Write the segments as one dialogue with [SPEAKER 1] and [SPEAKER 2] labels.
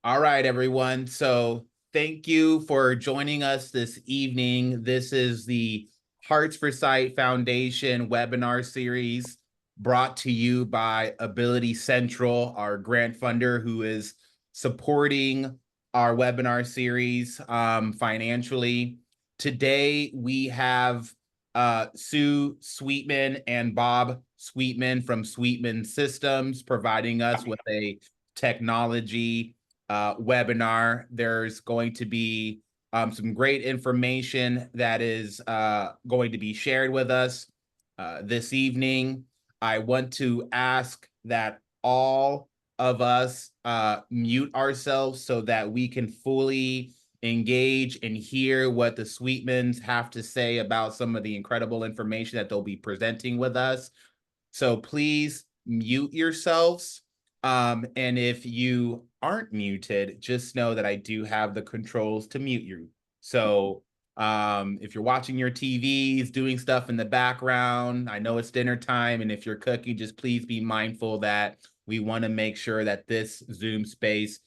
[SPEAKER 1] All right, everyone. So thank you for joining us this evening. This is the Hearts for Sight Foundation webinar series brought to you by Ability Central, our grant funder who is supporting our webinar series financially. Today, we have Sue Sweetman and Bob Sweetman from Sweetman Systems providing us with a technology webinar. There's going to be some great information that is going to be shared with us this evening. I want to ask that all of us mute ourselves so that we can fully engage and hear what the Sweetmans have to say about some of the incredible information that they'll be presenting with us. So please mute yourselves. And if you aren't muted, just know that I do have the controls to mute you. So if you're watching your TVs, doing stuff in the background, I know it's dinner time, and if you're cooking, just please be mindful that we want to make sure that this Zoom space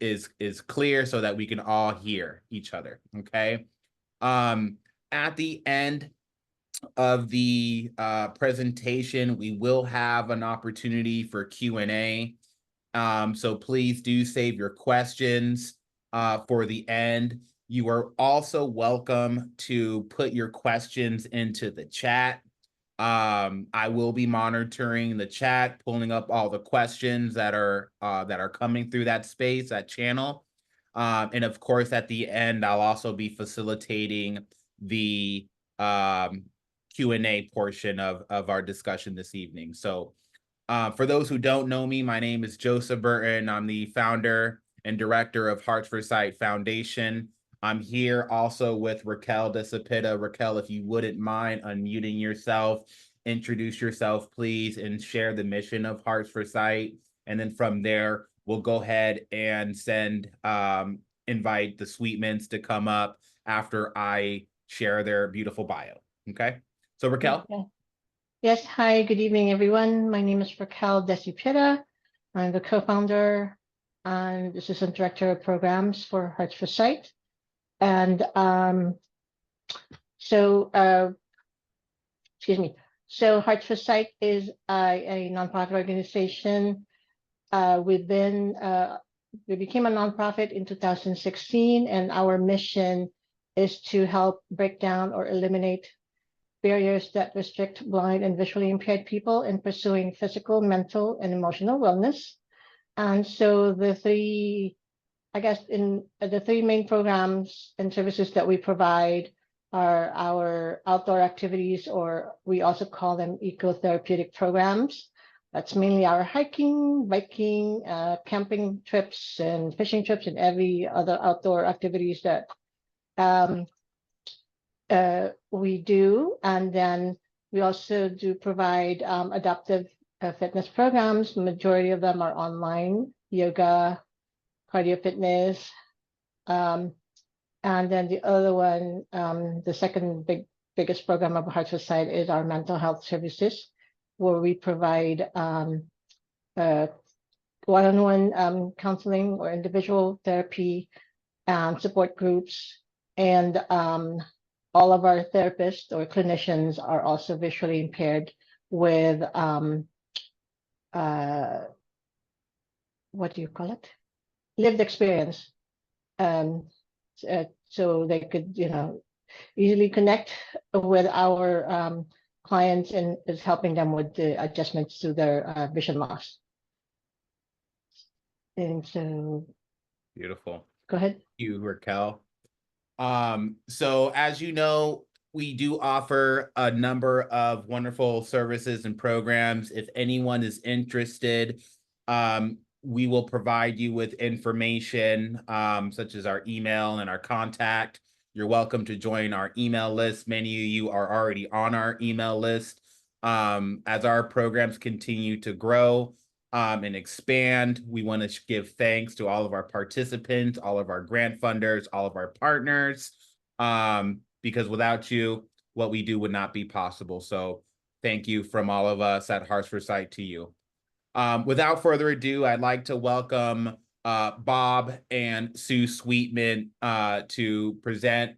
[SPEAKER 1] is clear so that we can all hear each other. Okay. At the end of the presentation, we will have an opportunity for Q&A. So please do save your questions for the end. You are also welcome to put your questions into the chat. I will be monitoring the chat, pulling up all the questions that are coming through that space, that channel. And of course, at the end, I'll also be facilitating the Q&A portion of our discussion this evening. So for those who don't know me, my name is Joseph Burton. I'm the founder and director of Hearts for Sight Foundation. I'm here also with Raquel Desipita. Raquel, if you wouldn't mind unmuting yourself, introduce yourself, please, and share the mission of Hearts for Sight. And then from there, we'll go ahead and invite the Sweetmans to come up after I share their beautiful bio. Okay? So Raquel?
[SPEAKER 2] Okay. Yes, hi, good evening, everyone. My name is Raquel Desipita. I'm the co-founder and assistant director of programs for Hearts for Sight. And excuse me. So Hearts for Sight is a nonprofit organization. We became a nonprofit in 2016, and our mission is to help break down or eliminate barriers that restrict blind and visually impaired people in pursuing physical, mental, and emotional wellness. And so the three main programs and services that we provide are our outdoor activities, or we also call them eco-therapeutic programs. That's mainly our hiking, biking, camping trips, and fishing trips, and every other outdoor activities that we do. And then we also do provide adaptive fitness programs. The majority of them are online: yoga, cardio fitness. And then the other one, the second biggest program of Hearts for Sight is our mental health services, where we provide one-on-one counseling or individual therapy and support groups. And all of our therapists or clinicians are also visually impaired with what do you call it? Lived experience. So they could, easily connect with our clients, and is helping them with the adjustments to their vision loss. And so,
[SPEAKER 1] Beautiful.
[SPEAKER 2] Go ahead.
[SPEAKER 1] Thank you, Raquel. So as you know, we do offer a number of wonderful services and programs. If anyone is interested, we will provide you with information such as our email and our contact. You're welcome to join our email list. Many of you are already on our email list. As our programs continue to grow and expand, we want to give thanks to all of our participants, all of our grant funders, all of our partners, because without you, what we do would not be possible. So thank you from all of us at Hearts for Sight to you. Without further ado, I'd like to welcome Bob and Sue Sweetman to present.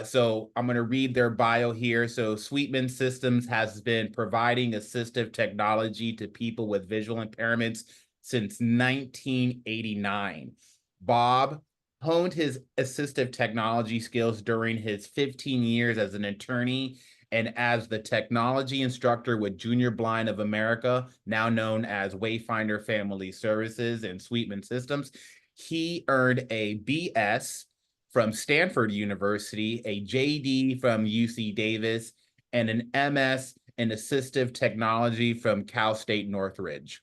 [SPEAKER 1] So I'm going to read their bio here. So Sweetman Systems has been providing assistive technology to people with visual impairments since 1989. Bob honed his assistive technology skills during his 15 years as an attorney and as the technology instructor with Junior Blind of America, now known as Wayfinder Family Services and Sweetman Systems. He earned a BS from Stanford University, a JD from UC Davis, and an MS in assistive technology from Cal State Northridge.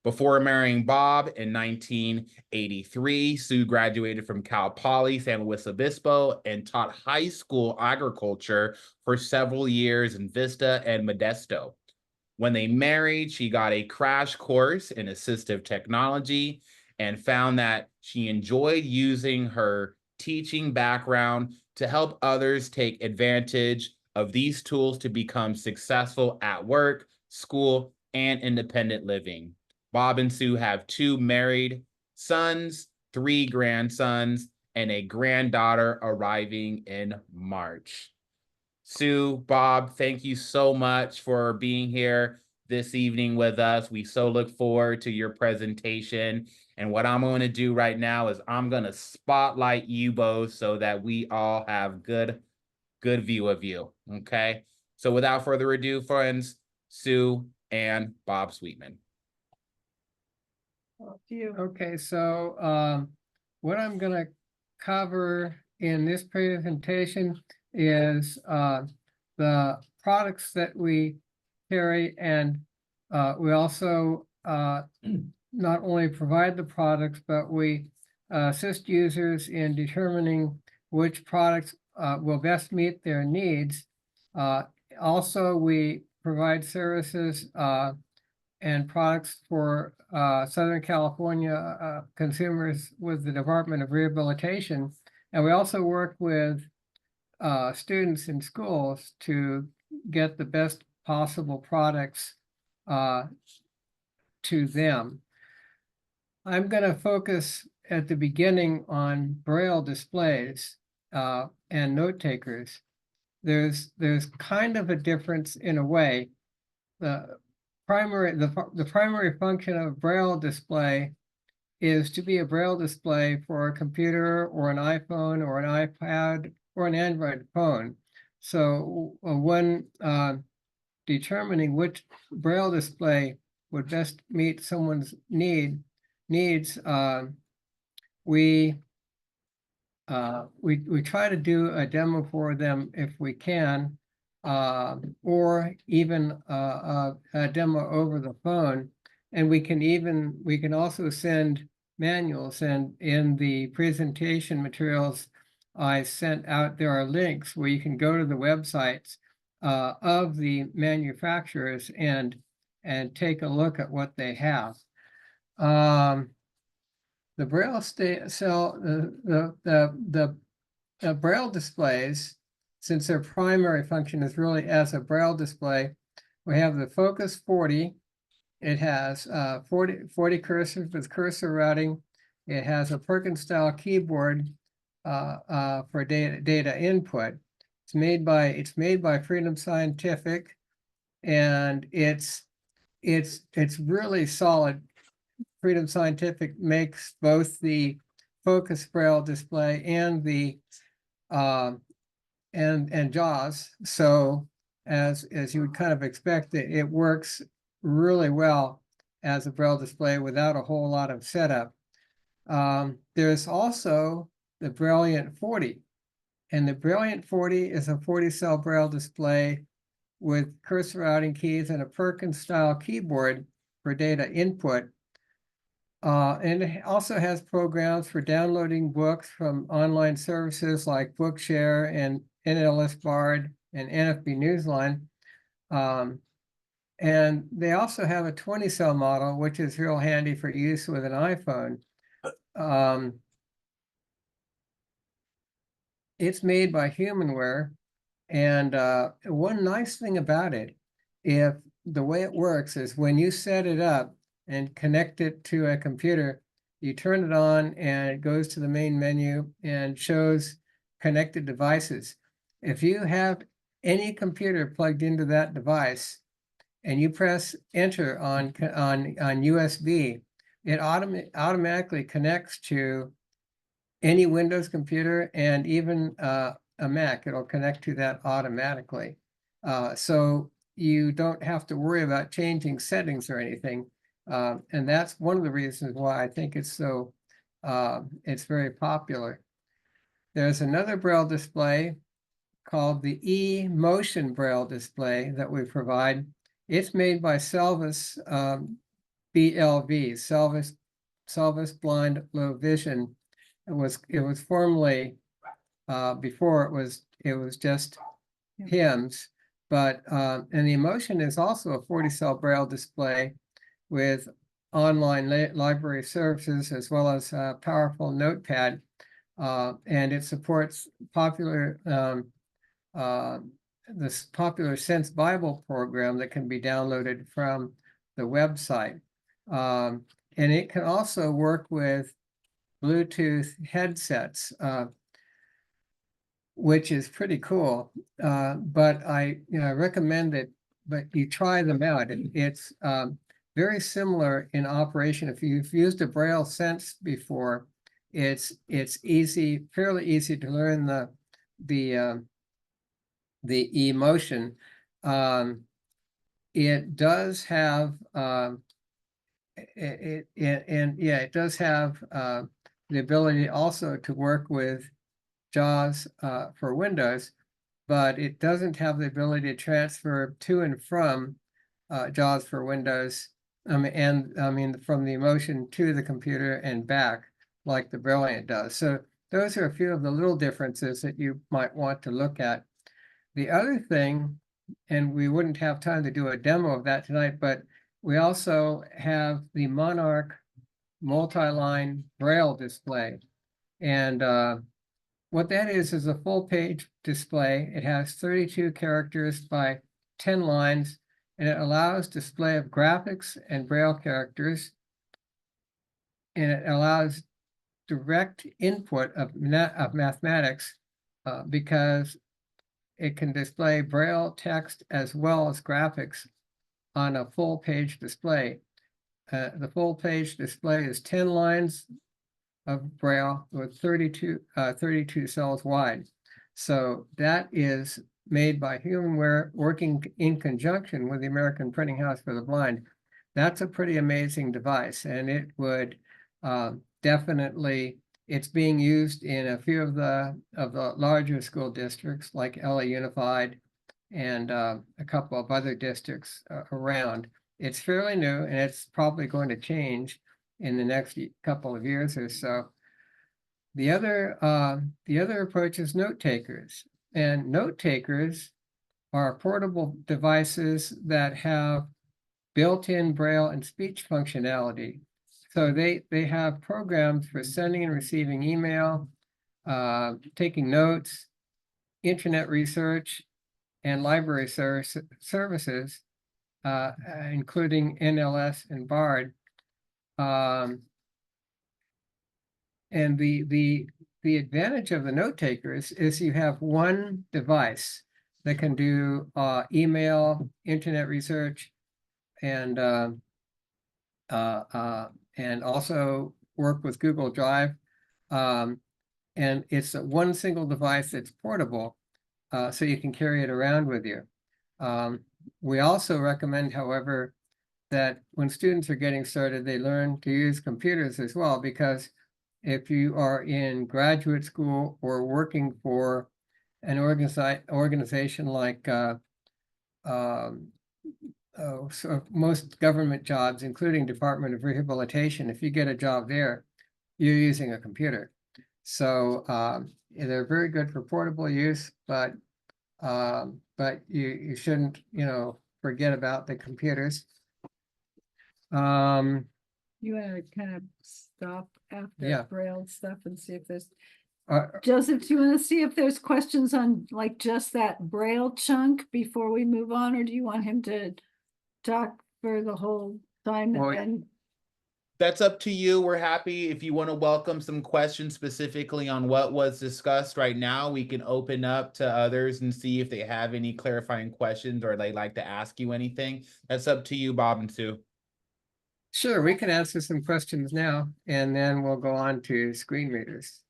[SPEAKER 1] Before marrying Bob in 1983, Sue graduated from Cal Poly San Luis Obispo and taught high school agriculture for several years in Vista and Modesto. When they married, she got a crash course in assistive technology and found that she enjoyed using her teaching background to help others take advantage of these tools to become successful at work, school, and independent living. Bob and Sue have 2 married sons, 3 grandsons, and a granddaughter arriving in March. Sue, Bob, thank you so much for being here this evening with us. We so look forward to your presentation. And what I'm going to do right now is I'm going to spotlight you both so that we all have good view of you. Okay. So without further ado, friends, Sue and Bob Sweetman.
[SPEAKER 3] Okay, so what I'm going to cover in this presentation is the products that we carry, and we also not only provide the products, but we assist users in determining which products will best meet their needs. Also, we provide services and products for Southern California consumers with the Department of Rehabilitation. And we also work with students in schools to get the best possible products to them. I'm going to focus at the beginning on Braille displays and note takers. There's kind of a difference in a way. The primary function of Braille display is to be a Braille display for a computer or an iPhone or an iPad or an Android phone. So when determining which Braille display would best meet someone's needs, we try to do a demo for them if we can, or even a demo over the phone. And we can also send manuals, and in the presentation materials I sent out, there are links where you can go to the websites of the manufacturers and take a look at what they have. The Braille the Braille displays, since their primary function is really as a Braille display, we have the Focus 40. It has 40 cursors with cursor routing. It has a Perkins-style keyboard for data input. It's made by Freedom Scientific, and it's really solid. Freedom Scientific makes both the Focus Braille display and the and JAWS. So as you would kind of expect, it works really well as a Braille display without a whole lot of setup. There's also the Brilliant 40, and the Brilliant 40 is a 40-cell Braille display with cursor routing keys and a Perkins-style keyboard for data input. And it also has programs for downloading books from online services like Bookshare and NLS Bard and NFB Newsline. And they also have a 20-cell model, which is real handy for use with an iPhone. It's made by Humanware. And one nice thing about it, if the way it works is when you set it up and connect it to a computer, you turn it on and it goes to the main menu and shows connected devices. If you have any computer plugged into that device and you press enter on USB, it automatically connects to any Windows computer and even a Mac. It'll connect to that automatically. So you don't have to worry about changing settings or anything. And that's one of the reasons why I think it's so, it's very popular. There's another Braille display called the E-Motion Braille display that we provide. It's made by Selvis BLV, Selvis Blind Low Vision. It was formerly before it was just hymns, but and the Emotion is also a 40-cell Braille display with online library services as well as a powerful notepad, and it supports this popular Sense Bible program that can be downloaded from the website, and it can also work with Bluetooth headsets, which is pretty cool. But I recommend that, but you try them out. It's very similar in operation. If you've used a Braille Sense before, it's fairly easy to learn the emotion. It does have it does have the ability also to work with JAWS for Windows, but it doesn't have the ability to transfer to and from JAWS for Windows, from the Emotion to the computer and back like the Brilliant does. So those are a few of the little differences that you might want to look at. The other thing, and we wouldn't have time to do a demo of that tonight, but we also have the Monarch multi-line Braille display. And what that is a full-page display. It has 32 characters by 10 lines, and it allows display of graphics and Braille characters. And it allows direct input of mathematics because it can display Braille text as well as graphics on a full-page display. The full-page display is 10 lines of Braille with 32 cells wide. So that is made by Humanware working in conjunction with the American Printing House for the Blind. That's a pretty amazing device, and it would definitely, it's being used in a few of the larger school districts like LA Unified and a couple of other districts around. It's fairly new, and it's probably going to change in the next couple of years or so. The other approach is note takers, and note takers are portable devices that have built-in Braille and speech functionality. So they have programs for sending and receiving email, taking notes, internet research, and library services, including NLS and BARD. And the advantage of the note takers is you have one device that can do email, internet research, and also work with Google Drive. And it's one single device that's portable, so you can carry it around with you. We also recommend, however, that when students are getting started, they learn to use computers as well, because if you are in graduate school or working for an organization like so most government jobs, including Department of Rehabilitation, if you get a job there, you're using a computer. So they're very good for portable use, but you shouldn't, forget about the computers.
[SPEAKER 4] You want to kind of stop after
[SPEAKER 3] Yeah.
[SPEAKER 4] Braille stuff and see if there's,
[SPEAKER 3] Uh,
[SPEAKER 4] Joseph, do you want to see if there's questions on like just that Braille chunk before we move on, or do you want him to talk for the whole time
[SPEAKER 3] Well,
[SPEAKER 4] and then?
[SPEAKER 1] That's up to you. We're happy if you want to welcome some questions specifically on what was discussed right now. We can open up to others and see if they have any clarifying questions or they'd like to ask you anything. That's up to you, Bob and Sue.
[SPEAKER 3] Sure, we can answer some questions now, and then we'll go on to screen readers.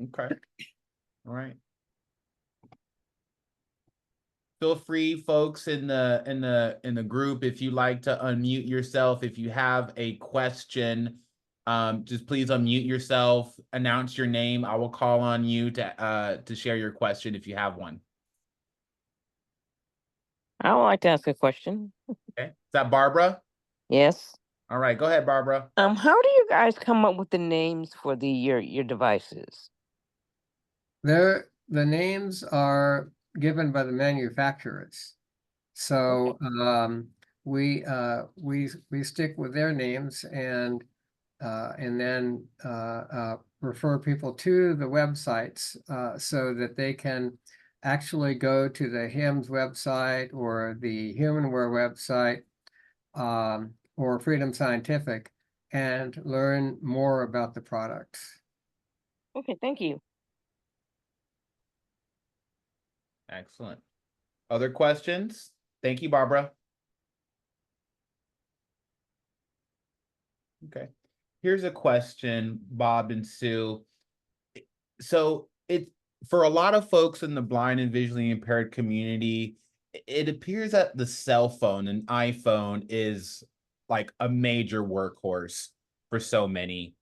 [SPEAKER 1] Okay. All right. Feel free, folks in the group, if you like to unmute yourself. If you have a question, just please unmute yourself, announce your name. I will call on you to share your question if you have one.
[SPEAKER 5] I would like to ask a question.
[SPEAKER 1] Okay. Is that Barbara?
[SPEAKER 5] Yes.
[SPEAKER 1] All right, go ahead, Barbara.
[SPEAKER 5] How do you guys come up with the names for your devices?
[SPEAKER 3] The names are given by the manufacturers. So we stick with their names and then refer people to the websites so that they can actually go to the HIMSS website or the Humanware website or Freedom Scientific and learn more about the products.
[SPEAKER 5] Okay, thank you.
[SPEAKER 1] Excellent. Other questions? Thank you, Barbara. Okay. Here's a question, Bob and Sue. So for a lot of folks in the blind and visually impaired community, it appears that the cell phone and iPhone is like a major workhorse for so many.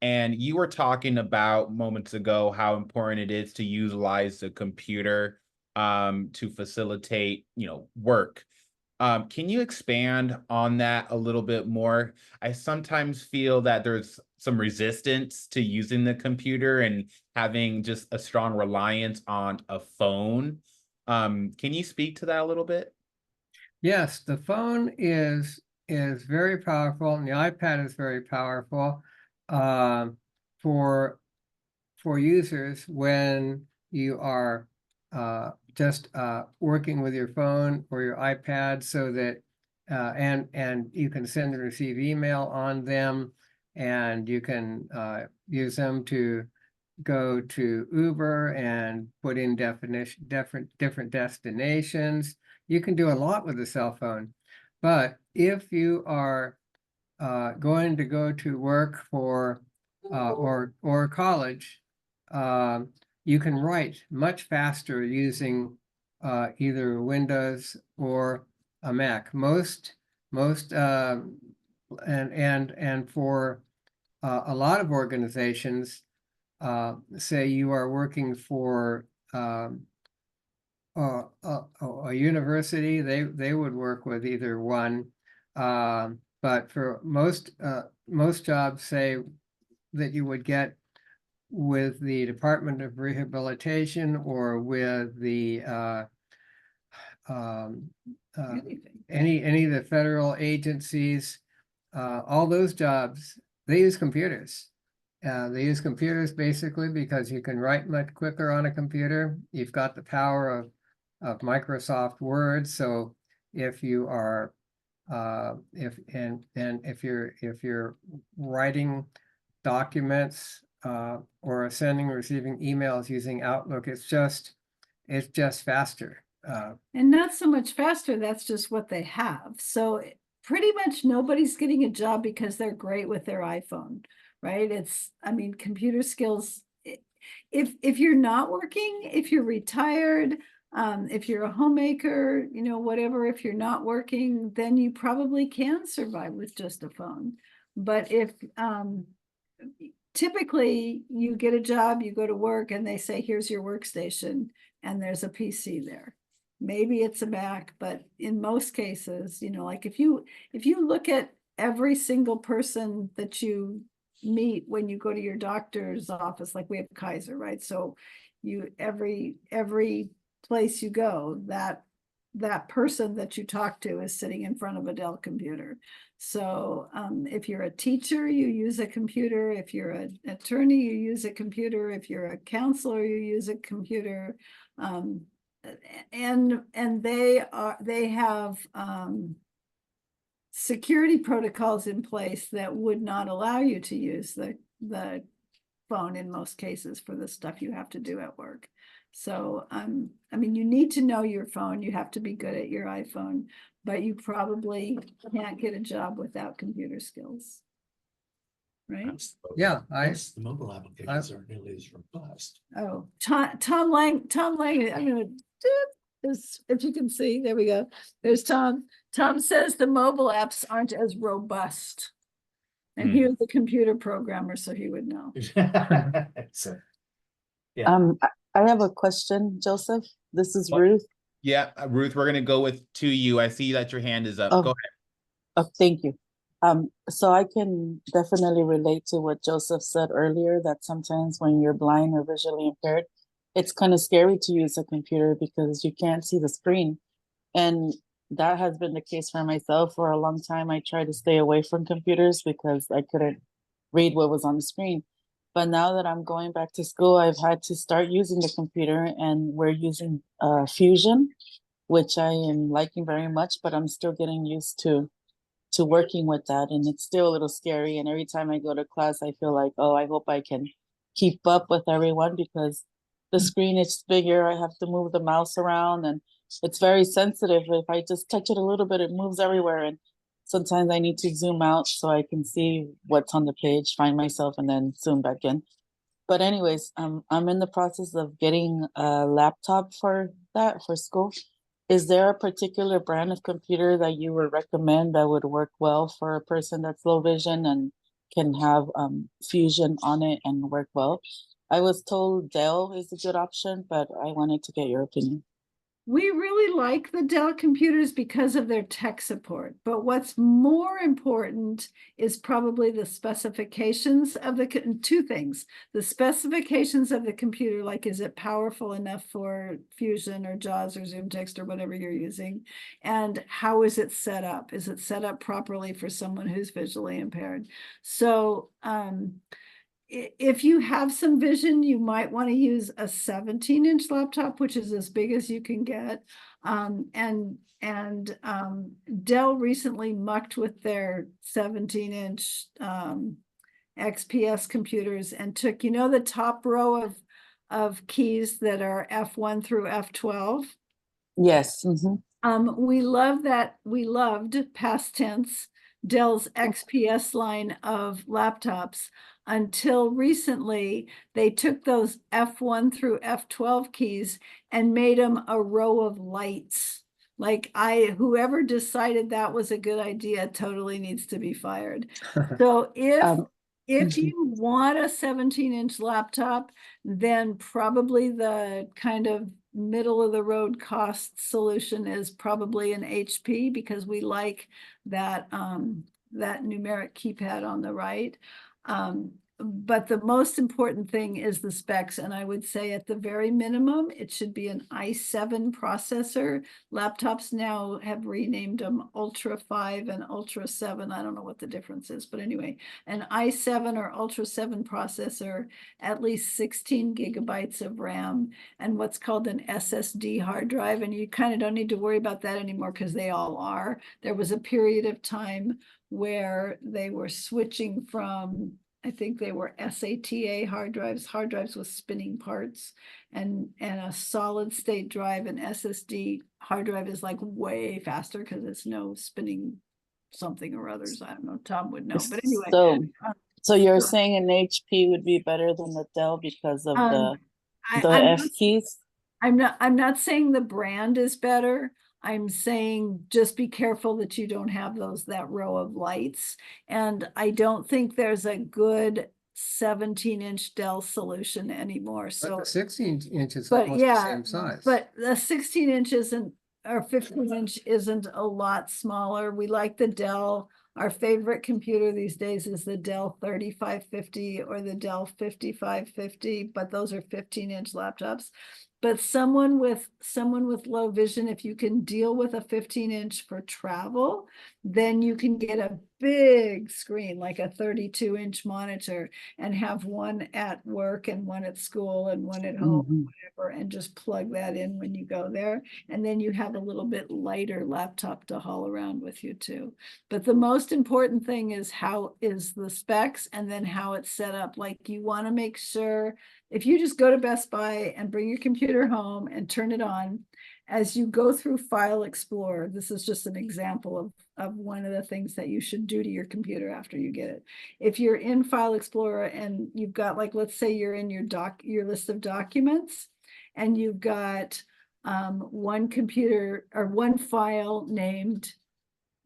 [SPEAKER 1] And you were talking about moments ago how important it is to utilize the computer to facilitate, work. Can you expand on that a little bit more? I sometimes feel that there's some resistance to using the computer and having just a strong reliance on a phone. Can you speak to that a little bit?
[SPEAKER 3] Yes, the phone is very powerful, and the iPad is very powerful for users when you are just working with your phone or your iPad, so that and you can send and receive email on them, and you can use them to go to Uber and put in different destinations. You can do a lot with a cell phone, but if you are going to go to work for or college, you can write much faster using either Windows or a Mac. Most and for a lot of organizations, say you are working for a university, they would work with either one. But for most jobs, say that you would get with the Department of Rehabilitation or with the any of the federal agencies, all those jobs, they use computers. They use computers basically because you can write much quicker on a computer. You've got the power of Microsoft Word. So if you are if you're writing documents or sending or receiving emails using Outlook, it's just faster.
[SPEAKER 4] And not so much faster, that's just what they have. So pretty much nobody's getting a job because they're great with their iPhone, right? Computer skills, if you're not working, if you're retired, if you're a homemaker, whatever, if you're not working, then you probably can survive with just a phone. But if typically you get a job, you go to work and they say, here's your workstation, and there's a PC there. Maybe it's a Mac, but in most cases, like if you look at every single person that you meet when you go to your doctor's office, like we have Kaiser, right? So every place you go, that person that you talk to is sitting in front of a Dell computer. So if you're a teacher, you use a computer. If you're an attorney, you use a computer. If you're a counselor, you use a computer. And they have security protocols in place that would not allow you to use the phone in most cases for the stuff you have to do at work. So, I mean, you need to know your phone. You have to be good at your iPhone, but you probably can't get a job without computer skills. Right?
[SPEAKER 3] Yeah,
[SPEAKER 6] The mobile applications aren't nearly as robust.
[SPEAKER 4] Oh, Tom Lang, I'm gonna this, if you can see, there we go. There's Tom. Tom says the mobile apps aren't as robust. And he was a computer programmer, so he would know.
[SPEAKER 6] So, yeah.
[SPEAKER 7] I have a question, Joseph. This is
[SPEAKER 1] What?
[SPEAKER 7] Ruth.
[SPEAKER 1] Yeah, Ruth, we're gonna go to you. I see that your hand is up.
[SPEAKER 7] Oh.
[SPEAKER 1] Go ahead.
[SPEAKER 7] Oh, thank you. So I can definitely relate to what Joseph said earlier, that sometimes when you're blind or visually impaired, it's kind of scary to use a computer because you can't see the screen. And that has been the case for myself for a long time. I tried to stay away from computers because I couldn't read what was on the screen. But now that I'm going back to school, I've had to start using the computer, and we're using Fusion, which I am liking very much, but I'm still getting used to working with that, and it's still a little scary. And every time I go to class, I feel like, oh, I hope I can keep up with everyone because the screen is bigger. I have to move the mouse around, and it's very sensitive. If I just touch it a little bit, it moves everywhere. And sometimes I need to zoom out so I can see what's on the page, find myself, and then zoom back in. But anyways, I'm in the process of getting a laptop for school. Is there a particular brand of computer that you would recommend that would work well for a person that's low vision and can have Fusion on it and work well? I was told Dell is a good option, but I wanted to get your opinion.
[SPEAKER 4] We really like the Dell computers because of their tech support, but what's more important is probably the specifications of two things. The specifications of the computer, like is it powerful enough for Fusion or JAWS or Zoom Text or whatever you're using? And how is it set up? Is it set up properly for someone who's visually impaired? So, if you have some vision, you might want to use a 17-inch laptop, which is as big as you can get. Dell recently mucked with their 17-inch XPS computers and took, the top row of keys that are F1 through F12.
[SPEAKER 7] Yes. Mm-hmm.
[SPEAKER 4] We love that. We loved, past tense, Dell's XPS line of laptops until recently. They took those F1 through F12 keys and made them a row of lights. Like whoever decided that was a good idea totally needs to be fired. So if you want a 17-inch laptop, then probably the kind of middle of the road cost solution is probably an HP, because we like that that numeric keypad on the right. But the most important thing is the specs, and I would say at the very minimum, it should be an i7 processor. Laptops now have renamed them Ultra 5 and Ultra 7. I don't know what the difference is, but anyway, an i7 or Ultra 7 processor, at least 16 gigabytes of RAM, and what's called an SSD hard drive. And you kind of don't need to worry about that anymore because they all are. There was a period of time where they were switching from, I think they were SATA hard drives with spinning parts, and a solid state drive, and SSD hard drive is like way faster because it's no spinning something or others. I don't know, Tom would know, but anyway.
[SPEAKER 7] So you're saying an HP would be better than the Dell because of the F keys?
[SPEAKER 4] I'm not saying the brand is better. I'm saying just be careful that you don't have that row of lights. And I don't think there's a good 17-inch Dell solution anymore. So
[SPEAKER 3] But the 16 inches
[SPEAKER 4] but
[SPEAKER 3] almost the
[SPEAKER 4] yeah,
[SPEAKER 3] same size.
[SPEAKER 4] but the 16-inch isn't, or 15-inch isn't a lot smaller. We like the Dell. Our favorite computer these days is the Dell 3550 or the Dell 5550, but those are 15-inch laptops. But someone with low vision, if you can deal with a 15-inch for travel, then you can get big screen, like a 32-inch monitor, and have one at work and one at school and one at home,
[SPEAKER 7] Mhm.
[SPEAKER 4] whatever, and just plug that in when you go there. And then you have a little bit lighter laptop to haul around with you too. But the most important thing is how is the specs and then how it's set up. Like you want to make sure if you just go to Best Buy and bring your computer home and turn it on, as you go through File Explorer, this is just an example of one of the things that you should do to your computer after you get it. If you're in File Explorer and you've got, like, let's say you're in your list of documents, and you've got one computer or one file named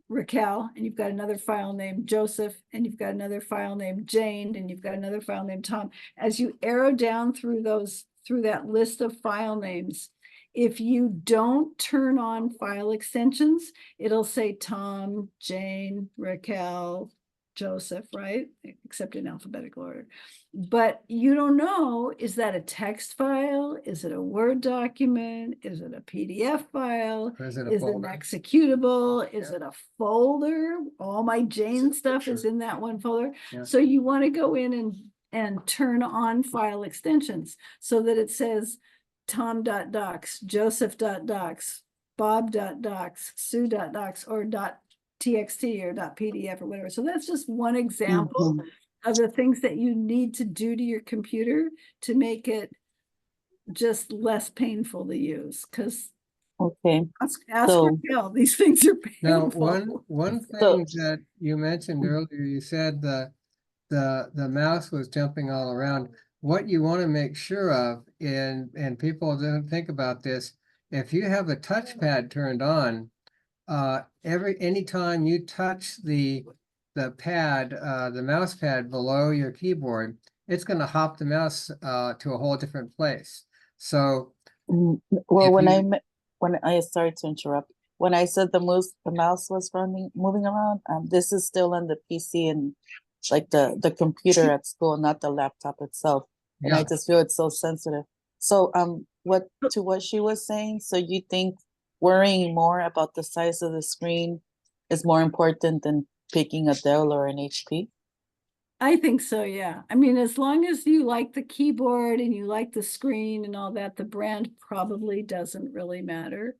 [SPEAKER 4] Raquel, and you've got another file named Joseph, and you've got another file named Jane, and you've got another file named Tom. As you arrow down through that list of file names, if you don't turn on file extensions, it'll say Tom, Jane, Raquel, Joseph, right? Except in alphabetical order. But you don't know, is that a text file? Is it a Word document? Is it a PDF file?
[SPEAKER 3] Or is it a
[SPEAKER 4] Is it an
[SPEAKER 3] folder?
[SPEAKER 4] executable? Is
[SPEAKER 3] Yeah.
[SPEAKER 4] it a folder? All my Jane
[SPEAKER 6] It's a
[SPEAKER 4] stuff is
[SPEAKER 6] picture.
[SPEAKER 4] in that one folder.
[SPEAKER 3] Yeah.
[SPEAKER 4] So you want to go in and turn on file extensions so that it says tom.docs, joseph.docs, bob.docs, sue.docs, or .txt or .pdf or whatever. So that's just one example of the things that you need to do to your computer to make it just less painful to use. Because
[SPEAKER 7] Okay,
[SPEAKER 4] ask
[SPEAKER 7] so
[SPEAKER 4] Raquel, these things are
[SPEAKER 3] Now,
[SPEAKER 4] painful.
[SPEAKER 3] one
[SPEAKER 7] So-
[SPEAKER 3] thing that you mentioned earlier, you said the mouse was jumping all around. What you want to make sure of, and people don't think about this, if you have a touchpad turned on, anytime you touch the pad, the mouse pad below your keyboard, it's going to hop the mouse to a whole different place. So
[SPEAKER 7] well,
[SPEAKER 3] if
[SPEAKER 7] when
[SPEAKER 3] you-
[SPEAKER 7] when I sorry to interrupt, when I said the mouse was moving around, this is still on the PC and like the computer at school, not the laptop itself. And I
[SPEAKER 3] Yeah.
[SPEAKER 7] just feel it's so sensitive. So what she was saying, so you think worrying more about the size of the screen is more important than picking a Dell or an HP?
[SPEAKER 4] I think so, yeah. I mean, as long as you like the keyboard and you like the screen and all that, the brand probably doesn't really matter.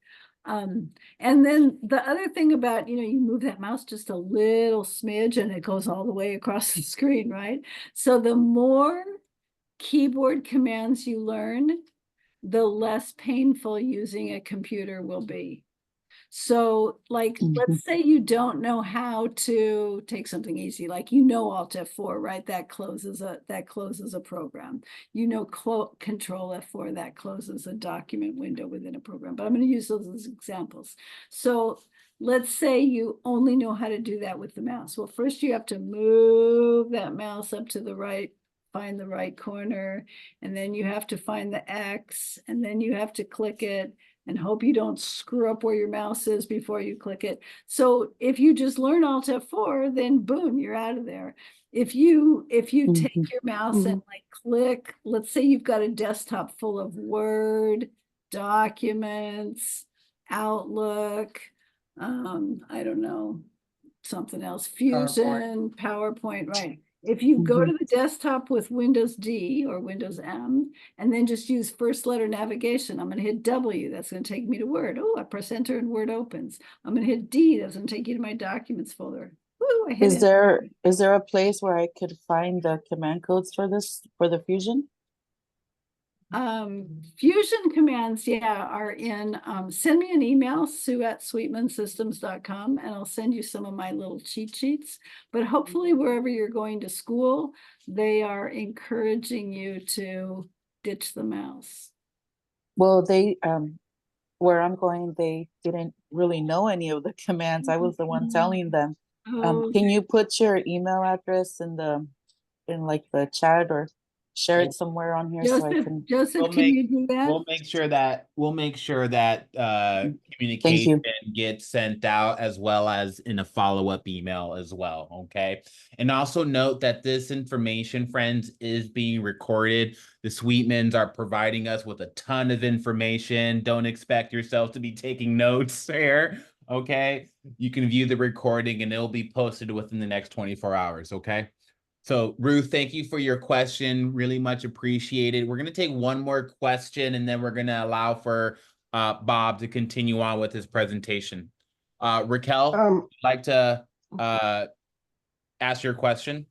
[SPEAKER 4] And then the other thing about, you move that mouse just a little smidge and it goes all the way across the screen, right? So the more keyboard commands you learn, the less painful using a computer will be. So, like, let's say you don't know how to take something easy, like Alt F4, right? That closes a program. Control F4, that closes a document window within a program. But I'm going to use those as examples. So let's say you only know how to do that with the mouse. Well, first you have to move that mouse up to the right, find the right corner, and then you have to find the X, and then you have to click it and hope you don't screw up where your mouse is before you click it. So if you just learn Alt F4, then boom, you're out of there. If you take your mouse and like click, let's say you've got a desktop full of Word, documents, Outlook, I don't know, something else, Fusion, PowerPoint, right? If you go to the desktop with Windows D or Windows M, and then just use first letter navigation, I'm going to hit W. That's going to take me to Word. Oh, I press enter and Word opens. I'm going to hit D. That's going to take you to my documents folder. Ooh, I hit
[SPEAKER 7] Is there a place where I could find the command codes for the Fusion?
[SPEAKER 4] Fusion commands, yeah, are in, send me an email, sue@sweetmansystems.com, and I'll send you some of my little cheat sheets. But hopefully wherever you're going to school, they are encouraging you to ditch the mouse.
[SPEAKER 7] Well, they where I'm going, they didn't really know any of the commands. I was the one telling them.
[SPEAKER 4] Oh,
[SPEAKER 7] Can you put your email address in like the chat or share it somewhere on here so I can?
[SPEAKER 4] Joseph,
[SPEAKER 1] We'll
[SPEAKER 4] can you do that?
[SPEAKER 1] We'll make sure that
[SPEAKER 7] Thank
[SPEAKER 1] communication
[SPEAKER 7] you.
[SPEAKER 1] gets sent out as well as in a follow-up email as well. Okay. And also note that this information, friends, is being recorded. The Sweetmans are providing us with a ton of information. Don't expect yourself to be taking notes here. Okay, you can view the recording and it'll be posted within the next 24 hours. Okay. So Ruth, thank you for your question. Really much appreciated. We're going to take one more question and then we're going to allow for Bob to continue on with his presentation. Raquel, would you like to ask your question?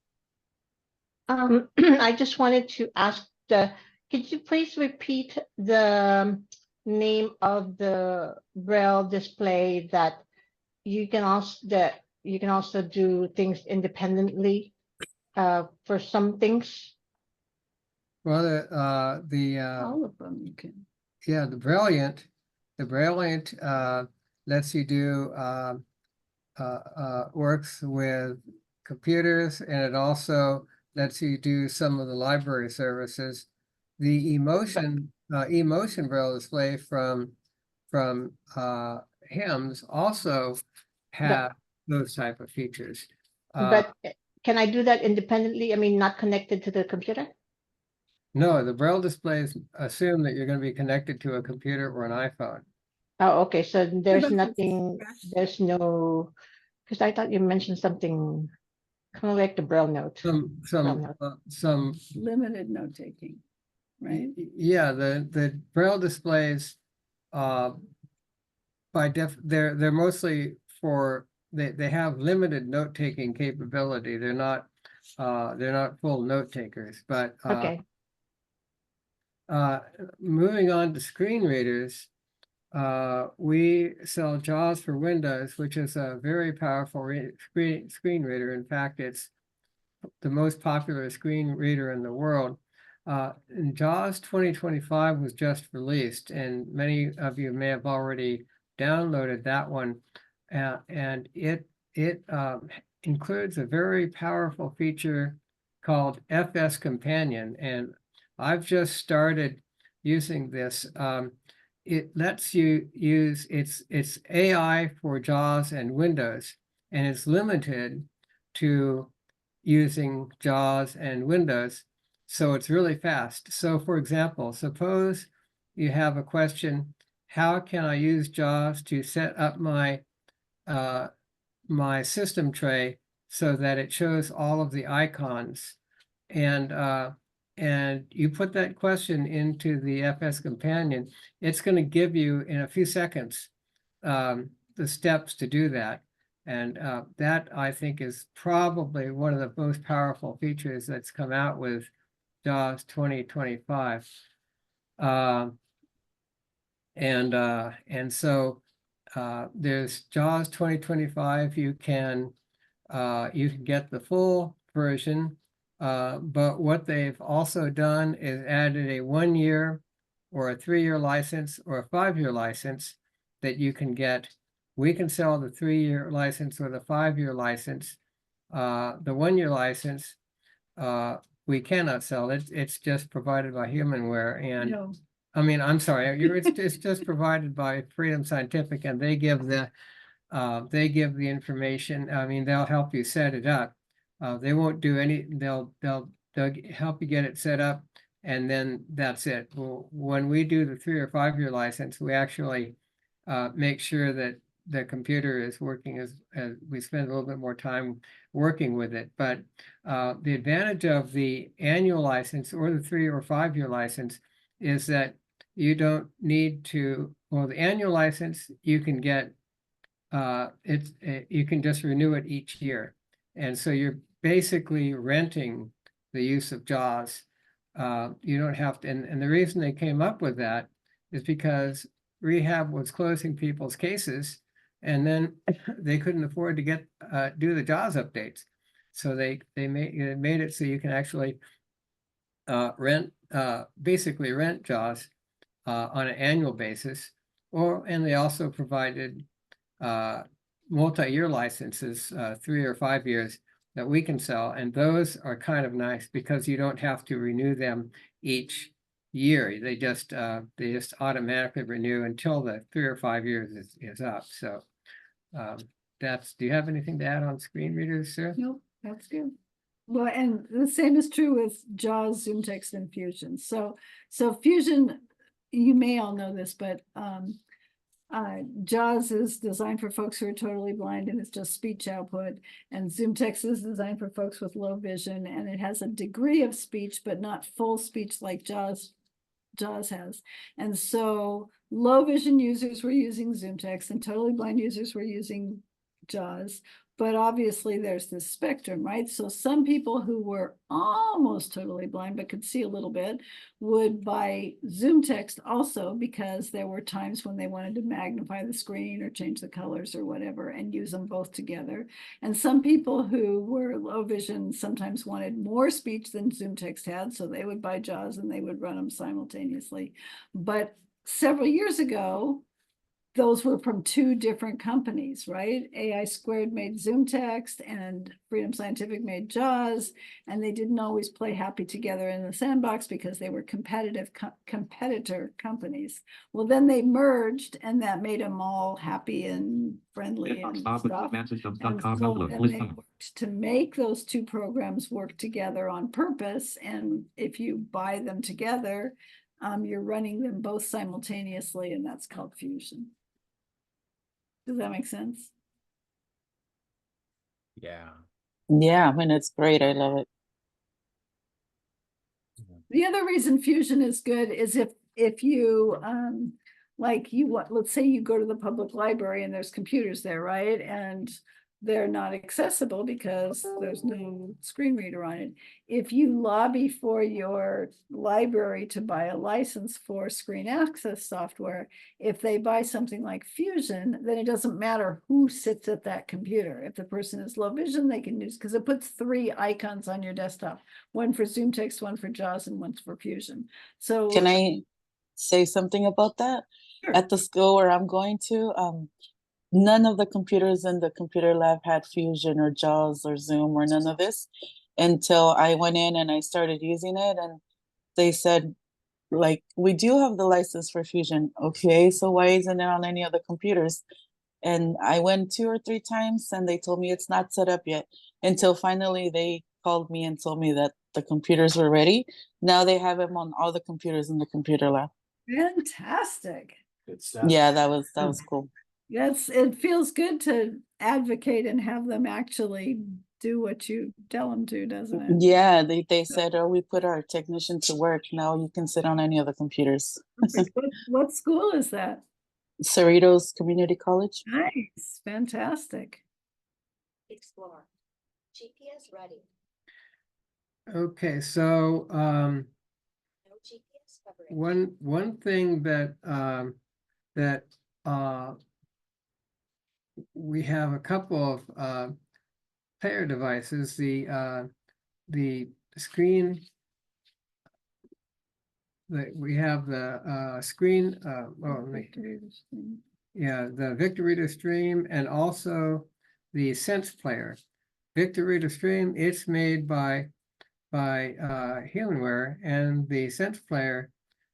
[SPEAKER 2] I just wanted to ask could you please repeat the name of the Braille display that you can also do things independently for some things?
[SPEAKER 3] Well,
[SPEAKER 4] All of them you can.
[SPEAKER 3] yeah, the Brilliant lets you do works with computers, and it also lets you do some of the library services. The emotion Braille display from HIMSS also have those type of features.
[SPEAKER 2] But can I do that independently? I mean, not connected to the computer?
[SPEAKER 3] No, the Braille displays assume that you're going to be connected to a computer or an iPhone.
[SPEAKER 2] Oh, okay. So there's
[SPEAKER 4] about
[SPEAKER 2] nothing, there's no, because I thought you mentioned something kind of like the Braille note.
[SPEAKER 3] Some
[SPEAKER 4] Limited note taking, right?
[SPEAKER 3] yeah, the Braille displays they're mostly for they have limited note taking capability. They're not full note takers, but
[SPEAKER 2] Okay.
[SPEAKER 3] moving on to screen readers, we sell JAWS for Windows, which is a very powerful screen reader. In fact, it's the most popular screen reader in the world. And JAWS 2025 was just released, and many of you may have already downloaded that one. And it includes a very powerful feature called FS Companion. And I've just started using this. It lets you use it's AI for JAWS and Windows, and it's limited to using JAWS and Windows. So it's really fast. So for example, suppose you have a question, how can I use JAWS to set up my my system tray so that it shows all of the icons? And you put that question into the FS Companion, it's going to give you in a few seconds the steps to do that. And that, I think, is probably one of the most powerful features that's come out with JAWS 2025. And so there's JAWS 2025. You can get the full version, but what they've also done is added a 1-year or a 3-year license or a 5-year license that you can get. We can sell the 3-year license or the 5-year license. The 1-year license, we cannot sell it. It's just provided by Humanware. And
[SPEAKER 4] No.
[SPEAKER 3] I mean, I'm sorry, it's just provided by Freedom Scientific, and they give the information. I mean, they'll help you set it up. They won't do any. They'll help you get it set up, and then that's it. Well, when we do the 3 or 5-year license, we actually make sure that the computer is working as we spend a little bit more time working with it. But the advantage of the annual license or the 3 or 5-year license is that you don't need to, well, the annual license, you can get, you can just renew it each year. And so you're basically renting the use of JAWS. You don't have to, and the reason they came up with that is because rehab was closing people's cases, and then they couldn't afford to get do the JAWS updates. So they made it so you can actually basically rent JAWS on an annual basis, and they also provided multi-year licenses, 3 or 5 years, that we can sell, and those are kind of nice because you don't have to renew them each year. They just automatically renew until the 3 or 5 years is up. So do you have anything to add on screen readers, sir?
[SPEAKER 4] Nope, that's good. Well, and the same is true with JAWS, Zoom Text, and Fusion. So Fusion, you may all know this, but JAWS is designed for folks who are totally blind and it's just speech output. And Zoom text is designed for folks with low vision and it has a degree of speech, but not full speech like JAWS has. And so low vision users were using Zoom text and totally blind users were using JAWS. But obviously there's this spectrum, right? So some people who were almost totally blind but could see a little bit would buy Zoom text also because there were times when they wanted to magnify the screen or change the colors or whatever and use them both together. And some people who were low vision sometimes wanted more speech than Zoom text had, so they would buy JAWS and they would run them simultaneously. But several years ago, those were from two different companies, right? AI Squared made Zoom Text and Freedom Scientific made JAWS, and they didn't always play happy together in the sandbox because they were competitor companies. Well, then they merged and that made them all happy and friendly and stuff. And so then they worked to make those two programs work together on purpose. And if you buy them together, you're running them both simultaneously, and that's called fusion. Does that make sense?
[SPEAKER 1] Yeah.
[SPEAKER 7] Yeah, I mean, it's great. I love it.
[SPEAKER 4] The other reason fusion is good is if you like let's say you go to the public library and there's computers there, right? And they're not accessible because there's no screen reader on it. If you lobby for your library to buy a license for screen access software, if they buy something like Fusion, then it doesn't matter who sits at that computer. If the person is low vision, they can use, because it puts 3 icons on your desktop, one for Zoom Text, one for JAWS, and one for Fusion. So
[SPEAKER 7] Can I say something about that?
[SPEAKER 4] Sure.
[SPEAKER 7] At the school where I'm going to, none of the computers in the computer lab had Fusion or JAWS or Zoom or none of this until I went in and I started using it. And they said, like, we do have the license for Fusion. Okay, so why isn't it on any other computers? And I went 2 or 3 times and they told me it's not set up yet, until finally they called me and told me that the computers were ready. Now they have them on all the computers in the computer lab.
[SPEAKER 4] fantastic.
[SPEAKER 6] Good stuff.
[SPEAKER 7] Yeah, that was cool.
[SPEAKER 4] Yes, it feels good to advocate and have them actually do what you tell them to, doesn't it?
[SPEAKER 7] Yeah, they said, oh, we put our technician to work. Now you can sit on any of the computers.
[SPEAKER 4] What school is that?
[SPEAKER 7] Cerritos Community College.
[SPEAKER 4] Nice, fantastic.
[SPEAKER 8] Explore. GPS ready.
[SPEAKER 3] Okay, so
[SPEAKER 8] No GPS coverage.
[SPEAKER 3] one thing that we have a couple of player devices. The screen. We have the screen. Yeah, the Victor Reader Stream and also the Sense Player. Victor Reader Stream, it's made by Humanware, and the Sense Player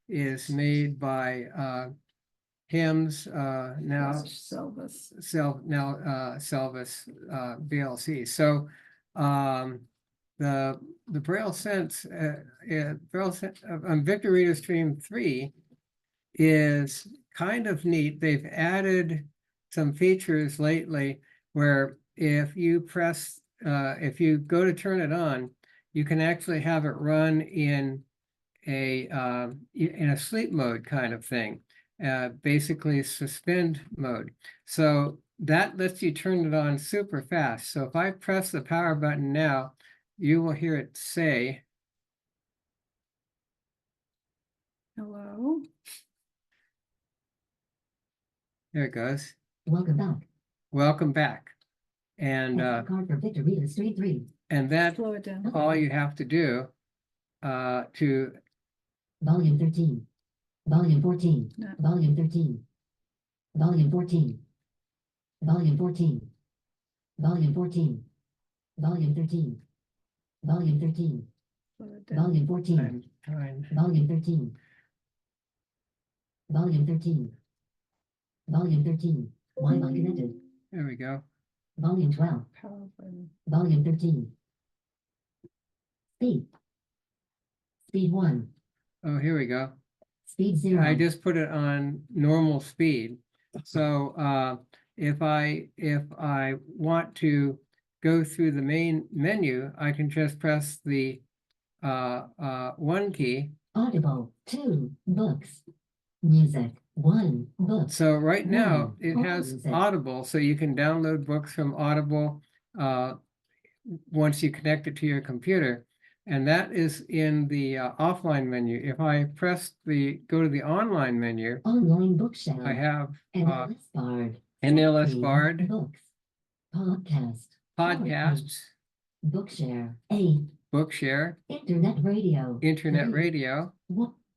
[SPEAKER 3] is made by HIMS now
[SPEAKER 4] Selvus.
[SPEAKER 3] Selvus BLC. So the Braille Sense on Victor Reader Stream 3 is kind of neat. They've added some features lately where if you press if you go to turn it on, you can actually have it run in a sleep mode kind of thing, basically suspend mode. So that lets you turn it on super fast. So if I press the power button now, you will hear it say,
[SPEAKER 4] Hello.
[SPEAKER 3] there it goes.
[SPEAKER 8] Welcome back.
[SPEAKER 3] Welcome back. And
[SPEAKER 8] Card for Victor Reader Stream 3.
[SPEAKER 3] and that's
[SPEAKER 4] Slow it down.
[SPEAKER 3] all you have to do to
[SPEAKER 8] Volume 13. Volume 14.
[SPEAKER 4] No.
[SPEAKER 8] Volume 13. Volume 14. Volume 14. Volume 14. Volume 13. Volume 13.
[SPEAKER 4] Slow it down.
[SPEAKER 8] Volume 14.
[SPEAKER 3] I'm trying.
[SPEAKER 8] Volume 13. Volume 13. Volume 13. Wi-Fi connected.
[SPEAKER 3] There we go.
[SPEAKER 8] Volume 12.
[SPEAKER 4] Power button.
[SPEAKER 8] Volume 13. Speed. Speed 1.
[SPEAKER 3] Oh, here we go.
[SPEAKER 8] Speed 0.
[SPEAKER 3] I just put it on normal speed. So if I want to go through the main menu, I can just press the 1 key.
[SPEAKER 8] Audible, 2 books. Music, 1 book.
[SPEAKER 3] So right now
[SPEAKER 8] One,
[SPEAKER 3] it has
[SPEAKER 8] music.
[SPEAKER 3] Audible, so you can download books from Audible once you connect it to your computer. And that is in the offline menu. If I press go to the online menu,
[SPEAKER 8] Online bookshelf.
[SPEAKER 3] I have
[SPEAKER 8] NLS Bard.
[SPEAKER 3] NLS
[SPEAKER 8] 16
[SPEAKER 3] Bard,
[SPEAKER 8] Books. Podcast.
[SPEAKER 3] podcasts,
[SPEAKER 8] Bookshare. 8.
[SPEAKER 3] Bookshare,
[SPEAKER 8] Internet radio.
[SPEAKER 3] Internet
[SPEAKER 8] 3.
[SPEAKER 3] Radio,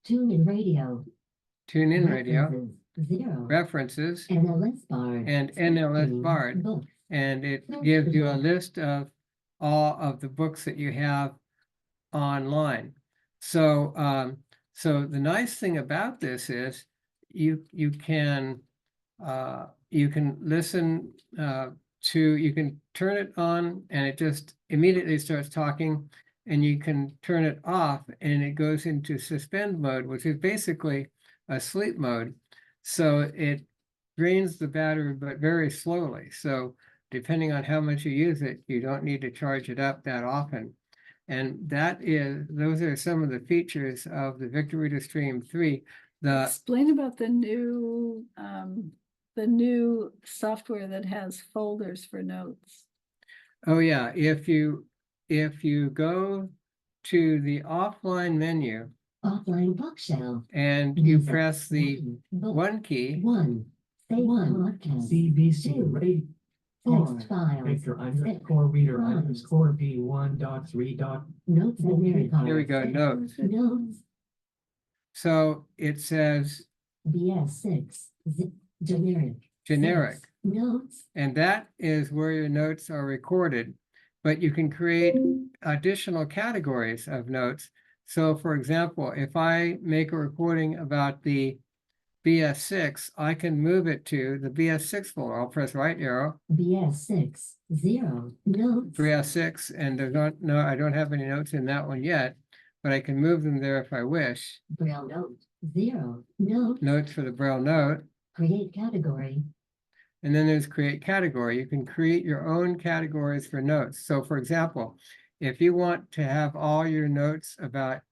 [SPEAKER 8] TuneIn radio.
[SPEAKER 3] TuneIn Radio,
[SPEAKER 8] References. 0.
[SPEAKER 3] References,
[SPEAKER 8] NLS Bard.
[SPEAKER 3] and NLS
[SPEAKER 8] 16
[SPEAKER 3] Bard.
[SPEAKER 8] Books.
[SPEAKER 3] And it
[SPEAKER 8] Search
[SPEAKER 3] gives you a
[SPEAKER 8] results.
[SPEAKER 3] list of all of the books that you have online. So so the nice thing about this is you can listen you can turn it on and it just immediately starts talking, and you can turn it off and it goes into suspend mode, which is basically a sleep mode. So it drains the battery, but very slowly. So depending on how much you use it, you don't need to charge it up that often. And those are some of the features of the Victor Reader Stream 3.
[SPEAKER 4] Explain about the new software that has folders for notes.
[SPEAKER 3] Oh yeah, if you go to the offline menu
[SPEAKER 8] Offline bookshelf.
[SPEAKER 3] and you
[SPEAKER 8] Music.
[SPEAKER 3] press the
[SPEAKER 8] 1 book.
[SPEAKER 3] 1 key,
[SPEAKER 8] 1. Save podcast.
[SPEAKER 6] CBC
[SPEAKER 8] 2.
[SPEAKER 6] radio.
[SPEAKER 8] Text files.
[SPEAKER 6] Victor
[SPEAKER 8] 6.
[SPEAKER 6] _reader
[SPEAKER 8] Files.
[SPEAKER 6] _V1.3.
[SPEAKER 8] Notes and memory cards.
[SPEAKER 3] here we go, notes.
[SPEAKER 8] Notes.
[SPEAKER 3] So it says
[SPEAKER 8] BS6. Generic.
[SPEAKER 3] generic,
[SPEAKER 8] 6. Notes.
[SPEAKER 3] and that is where your notes are recorded, but you can create additional categories of notes. So for example, if I make a recording about the BS6, I can move it to the BS6 folder. I'll press right arrow.
[SPEAKER 8] BS6. 0. Notes.
[SPEAKER 3] 3S6, and I don't have any notes in that one yet, but I can move them there if I wish.
[SPEAKER 8] Braille note. 0. Notes.
[SPEAKER 3] Notes for the Braille note.
[SPEAKER 8] Create category.
[SPEAKER 3] And then there's create category. You can create your own categories for notes. So for example, if you want to have all your notes about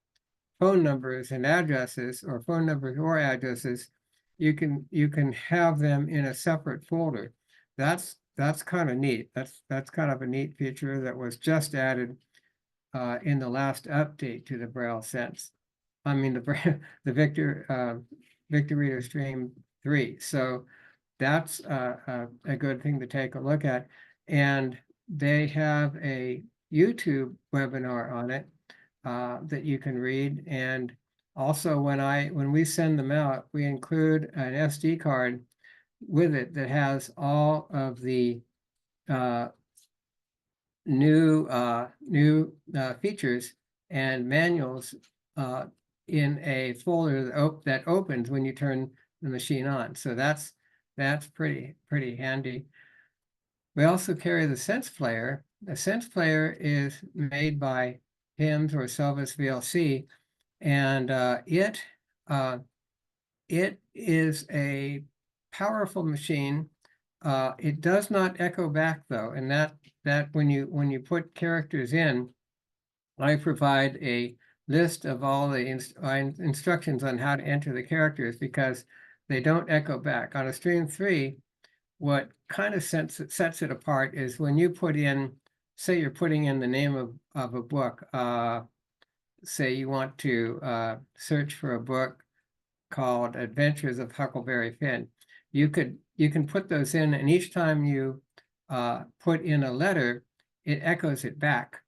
[SPEAKER 3] phone numbers and addresses, or phone numbers or addresses, you can have them in a separate folder. That's kind of neat. That's kind of a neat feature that was just added in the last update to the Braille Sense. I mean the Victor Reader Stream 3. So that's a good thing to take a look at. And they have a YouTube webinar on it that you can read. And also when we send them out, we include an SD card with it that has all of the new features and manuals in a folder that opens when you turn the machine on. So that's pretty handy. We also carry the Sense Player. The Sense Player is made by HIMS or Selvus VLC, and it is a powerful machine. It does not echo back though, and that when you put characters in, I provide a list of all the instructions on how to enter the characters because they don't echo back. On a Stream 3, what kind of sets it apart is when you put in, say you're putting in the name of a book, say you want to search for a book called Adventures of Huckleberry Finn. You can put those in, and each time you put in a letter, it echoes it back.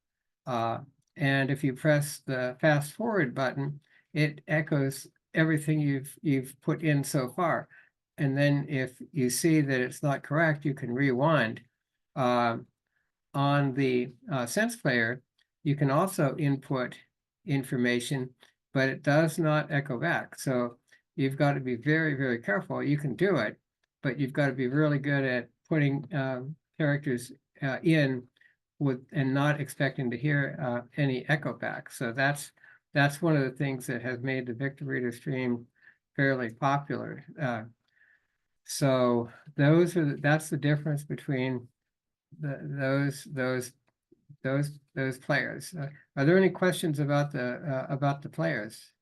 [SPEAKER 3] And if you press the fast forward button, it echoes everything you've put in so far. And then if you see that it's not correct, you can rewind. On the Sense Player, you can also input information, but it does not echo back. So you've got to be very, very careful. You can do it, but you've got to be really good at putting characters in and not expecting to hear any echo back. So that's one of the things that has made the Victor Reader Stream fairly popular. So those are, that's the difference between those players. Are there any questions about the players?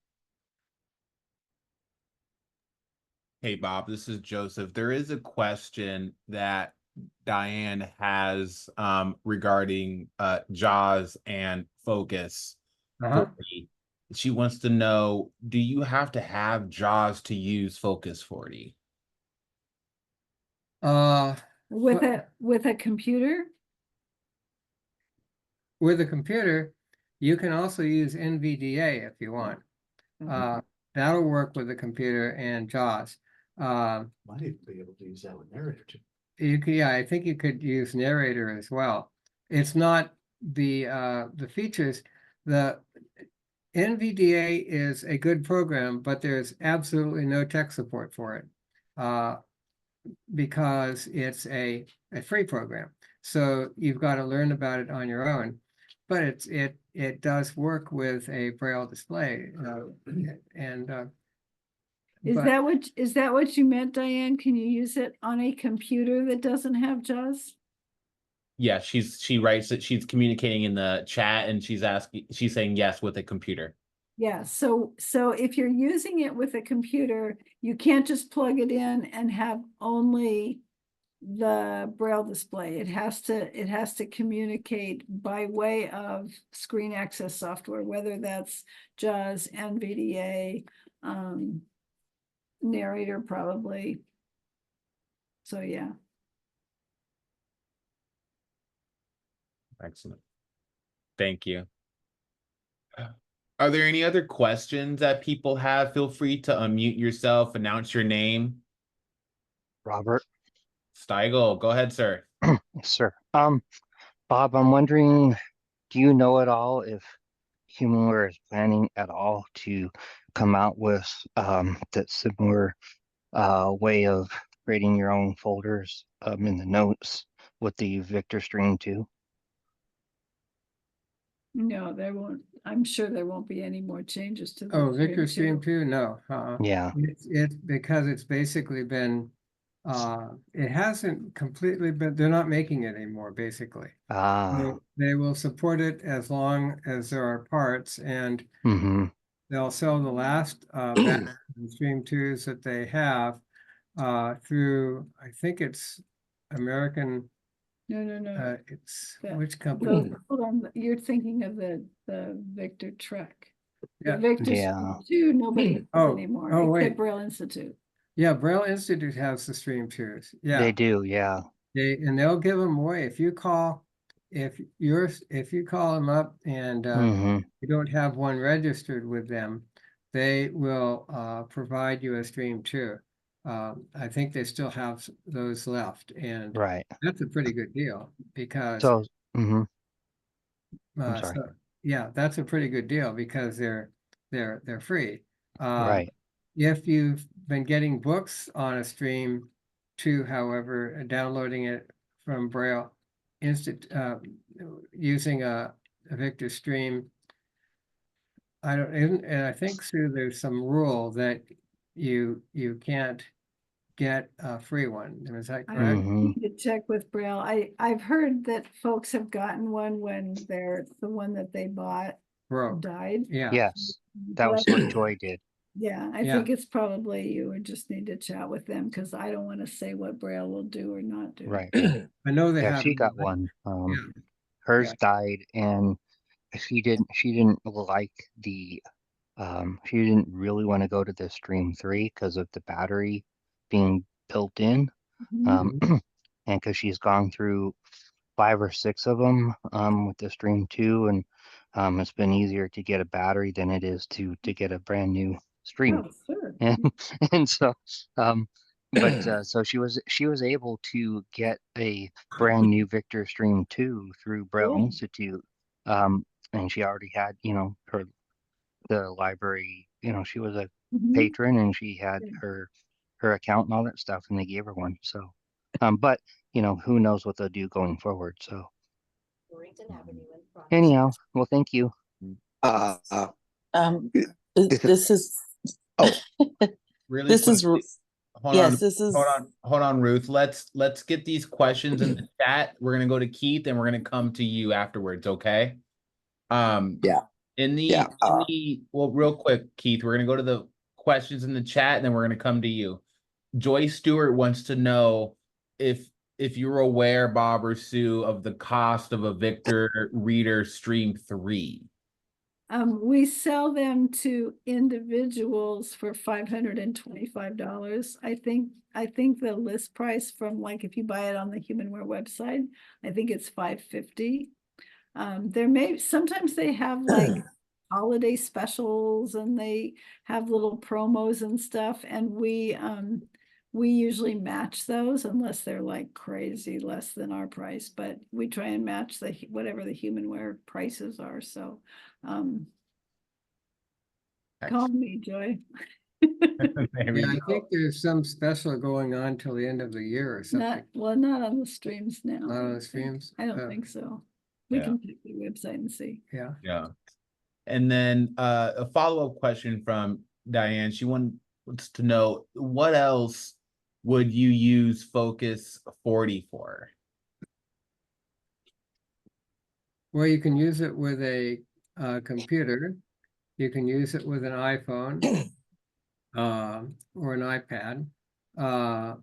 [SPEAKER 1] Hey, Bob, this is Joseph. There is a question that Diane has regarding JAWS and focus.
[SPEAKER 3] Uh-huh.
[SPEAKER 1] 40. She wants to know, do you have to have JAWS to use Focus 40?
[SPEAKER 4] With
[SPEAKER 3] Well-
[SPEAKER 4] with a computer?
[SPEAKER 3] With a computer, you can also use NVDA if you want. That'll work with the computer and JAWS.
[SPEAKER 6] Might even be able to use that with narrator too.
[SPEAKER 3] You could, yeah, I think you could use narrator as well. It's not the features. The NVDA is a good program, but there's absolutely no tech support for it because it's a free program. So you've got to learn about it on your own. But it does work with a Braille display, and
[SPEAKER 4] Is that what you meant, Diane? Can you use it on a computer that doesn't have JAWS?
[SPEAKER 1] Yeah, she writes it. She's communicating in the chat and she's saying yes with a computer.
[SPEAKER 4] Yeah, so if you're using it with a computer, you can't just plug it in and have only the Braille display. It has to communicate by way of screen access software, whether that's JAWS, NVDA, narrator probably. So yeah.
[SPEAKER 1] Excellent. Thank you. Are there any other questions that people have? Feel free to unmute yourself, announce your name.
[SPEAKER 9] Robert.
[SPEAKER 1] Steigel, go ahead, sir.
[SPEAKER 9] Yes, sir. Bob, I'm wondering, do you know at all if Humanware is planning at all to come out with that similar way of creating your own folders in the notes with the Victor Stream 2?
[SPEAKER 4] No, there won't. I'm sure there won't be any more changes to the
[SPEAKER 3] oh, Victor
[SPEAKER 4] Stream
[SPEAKER 3] Stream 2,
[SPEAKER 4] 2.
[SPEAKER 3] no.
[SPEAKER 9] Yeah.
[SPEAKER 3] It's because it's basically been it hasn't completely been, they're not making it anymore, basically. They will support it as long as there are parts, and they'll sell the last batch of Stream 2s that they have through, I think it's American,
[SPEAKER 4] No.
[SPEAKER 3] it's
[SPEAKER 4] Yeah.
[SPEAKER 3] which company?
[SPEAKER 4] Hold on, you're thinking of the Victor Trek.
[SPEAKER 3] Yeah.
[SPEAKER 4] The Victor
[SPEAKER 9] Yeah.
[SPEAKER 4] Stream 2, nobody has
[SPEAKER 3] Oh,
[SPEAKER 4] anymore,
[SPEAKER 3] oh,
[SPEAKER 4] except
[SPEAKER 3] wait.
[SPEAKER 4] Braille Institute.
[SPEAKER 3] Yeah, Braille Institute has the Stream 2s. Yeah.
[SPEAKER 9] They do, yeah.
[SPEAKER 3] They'll give them away if you call. If you call them up and you don't have one registered with them, they will provide you a Stream 2. I think they still have those left, and
[SPEAKER 9] Right.
[SPEAKER 3] that's a pretty good deal because
[SPEAKER 9] So, I'm sorry.
[SPEAKER 3] so, yeah, that's a pretty good deal because they're free.
[SPEAKER 9] Right.
[SPEAKER 3] If you've been getting books on a Stream 2, however, downloading it from Braille using a Victor Stream, and I think, Sue, there's some rule that you can't get a free one. Is that
[SPEAKER 4] I
[SPEAKER 3] correct?
[SPEAKER 4] need to check with Braille. I've heard that folks have gotten one when the one that they bought
[SPEAKER 3] Broke.
[SPEAKER 4] died.
[SPEAKER 3] Yeah.
[SPEAKER 9] Yes, that was what Joy did.
[SPEAKER 4] Yeah, I think it's probably you would just need to chat with them because I don't want to say what Braille will do or not do.
[SPEAKER 9] Right.
[SPEAKER 3] I know they
[SPEAKER 9] Yeah,
[SPEAKER 3] have.
[SPEAKER 9] she got one.
[SPEAKER 3] Yeah.
[SPEAKER 9] Hers
[SPEAKER 3] Yeah.
[SPEAKER 9] died, and she didn't like the she didn't really want to go to the Stream 3 because of the battery being built in. And because she's gone through 5 or 6 of them with the Stream 2, and it's been easier to get a battery than it is to get a brand new Stream.
[SPEAKER 4] Oh, sure.
[SPEAKER 9] And so but so she was able to get a brand new Victor Stream 2 through Braille
[SPEAKER 4] Cool.
[SPEAKER 9] Institute. And she already had, the library, she was a patron, and she had her account and all that stuff, and they gave her one. So but who knows what they'll do going forward. So anyhow, well, thank you.
[SPEAKER 7] This is
[SPEAKER 1] Really
[SPEAKER 7] this is
[SPEAKER 1] quickly. hold
[SPEAKER 7] Yes,
[SPEAKER 1] on,
[SPEAKER 7] this is
[SPEAKER 1] hold on, Ruth. Let's get these questions in the chat. We're gonna go to Keith and we're gonna come to you afterwards, okay?
[SPEAKER 6] Yeah.
[SPEAKER 1] In
[SPEAKER 6] Yeah,
[SPEAKER 1] the well, real quick, Keith, we're gonna go to the questions in the chat and then we're gonna come to you. Joy Stewart wants to know if you're aware, Bob or Sue, of the cost of a Victor Reader Stream 3.
[SPEAKER 4] We sell them to individuals for $525. I think the list price from, like, if you buy it on the Humanware website, I think it's $550. Sometimes they have like holiday specials and they have little promos and stuff, and we usually match those unless they're like crazy less than our price, but we try and match whatever the Humanware prices are. So call me, Joy.
[SPEAKER 1] There we
[SPEAKER 3] Yeah, I
[SPEAKER 1] go.
[SPEAKER 3] think there's some special going on till the end of the year or something.
[SPEAKER 4] Not on the streams now.
[SPEAKER 3] Not on the streams?
[SPEAKER 4] I don't
[SPEAKER 3] Oh.
[SPEAKER 4] think so. We
[SPEAKER 1] Yeah.
[SPEAKER 4] can check the website and see.
[SPEAKER 3] Yeah.
[SPEAKER 1] Yeah. And then a follow-up question from Diane. She wants to know, what else would you use Focus 40 for?
[SPEAKER 3] Well, you can use it with a computer. You can use it with an iPhone or an iPad, and